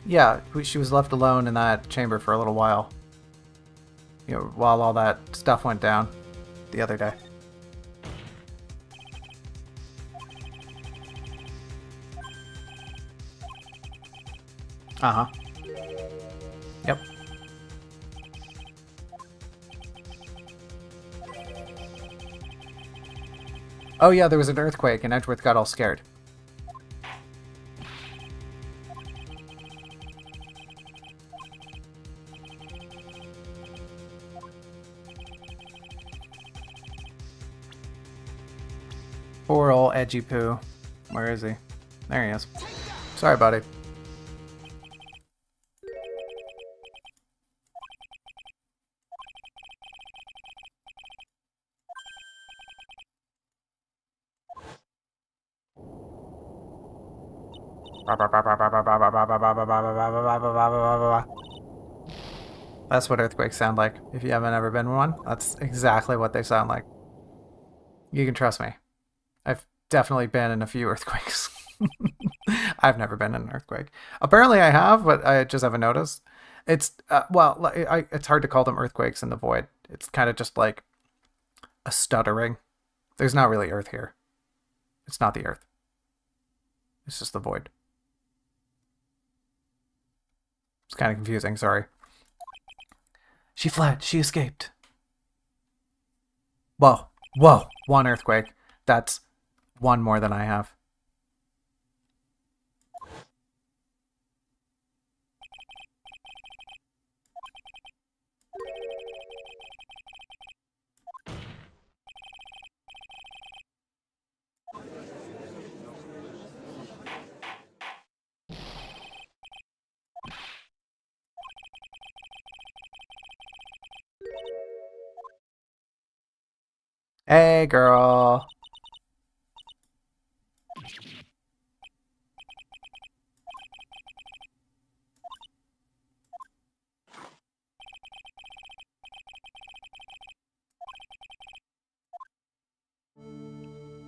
Yeah, she was left alone in that chamber for a little while. You know, while all that stuff went down the other day. Uh-huh. Yep. Oh yeah, there was an earthquake and Edgeworth got all scared. Poor old Edgy Poo. Where is he? There he is. Sorry, buddy. That's what earthquakes sound like. If you haven't ever been one, that's exactly what they sound like. You can trust me. I've definitely been in a few earthquakes. I've never been in an earthquake. Apparently I have, but I just haven't noticed. It's, well, it's hard to call them earthquakes in the void. It's kind of just like a stuttering. There's not really earth here. It's not the earth. It's just the void. It's kind of confusing, sorry. She fled. She escaped. Whoa. Whoa. One earthquake. That's one more than I have. Hey, girl.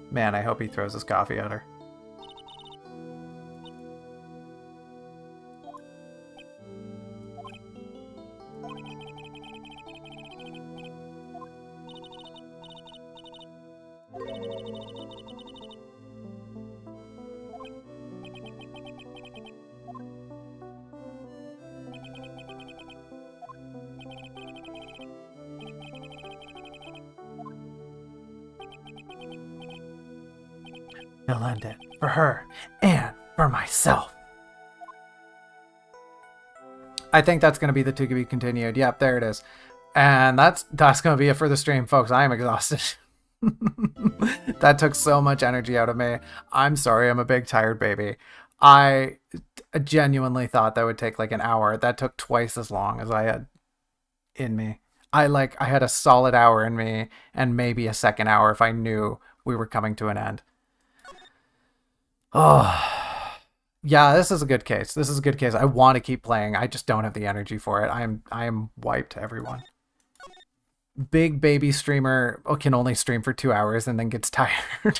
Man, I hope he throws his coffee at her. He'll end it for her and for myself. I think that's going to be the to be continued. Yep, there it is. And that's going to be it for the stream, folks. I am exhausted. That took so much energy out of me. I'm sorry, I'm a big tired baby. I genuinely thought that would take like an hour. That took twice as long as I had in me. I had a solid hour in me and maybe a second hour if I knew we were coming to an end. Oh, yeah, this is a good case. This is a good case. I want to keep playing. I just don't have the energy for it. I am wiped, everyone. Big baby streamer can only stream for 2 hours and then gets tired.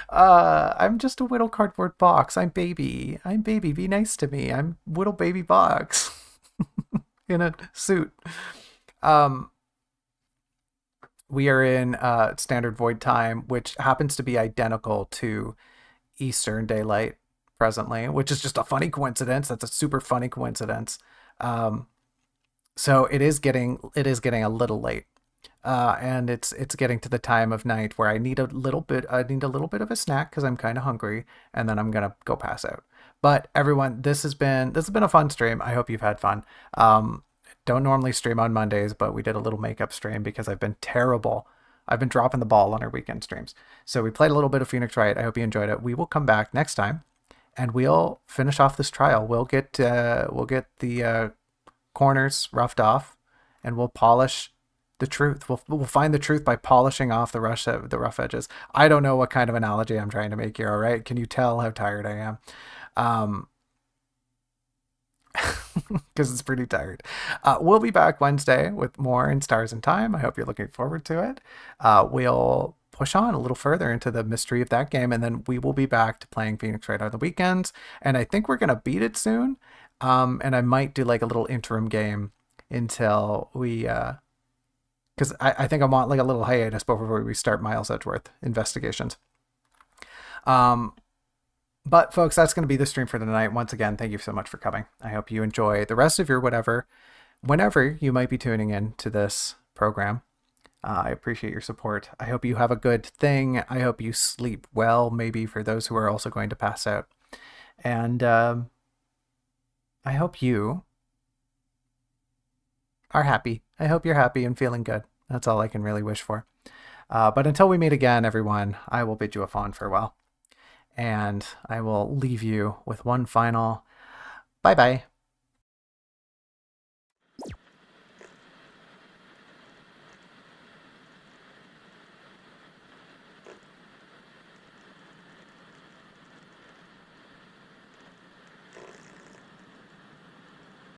I'm just a little cardboard box. I'm baby. I'm baby. Be nice to me. I'm little baby box in a suit. Um, we are in standard void time, which happens to be identical to Eastern daylight presently, which is just a funny coincidence. That's a super funny coincidence. Um, so it is getting a little late, and it's getting to the time of night where I need a little bit of a snack because I'm kind of hungry, and then I'm gonna go pass out. But everyone, this has been a fun stream. I hope you've had fun. Don't normally stream on Mondays, but we did a little makeup stream because I've been terrible. I've been dropping the ball on our weekend streams. So we played a little bit of Phoenix Wright. I hope you enjoyed it. We will come back next time, and we'll finish off this trial. We'll get the corners roughed off, and we'll polish the truth. We'll find the truth by polishing off the rough edges. I don't know what kind of analogy I'm trying to make here. All right, can you tell how tired I am? Um, because it's pretty tired. We'll be back Wednesday with more in Stars and Time. I hope you're looking forward to it. We'll push on a little further into the mystery of that game, and then we will be back to playing Phoenix right on the weekends. And I think we're gonna beat it soon. And I might do like a little interim game until we, because I think I want like a little hiatus before we start Miles Edgeworth investigations. Um, but folks, that's going to be the stream for tonight. Once again, thank you so much for coming. I hope you enjoy the rest of your whenever you might be tuning in to this program. I appreciate your support. I hope you have a good thing. I hope you sleep well, maybe for those who are also going to pass out. And I hope you are happy. I hope you're happy and feeling good. That's all I can really wish for. But until we meet again, everyone, I will bid you a fond farewell. And I will leave you with one final bye bye.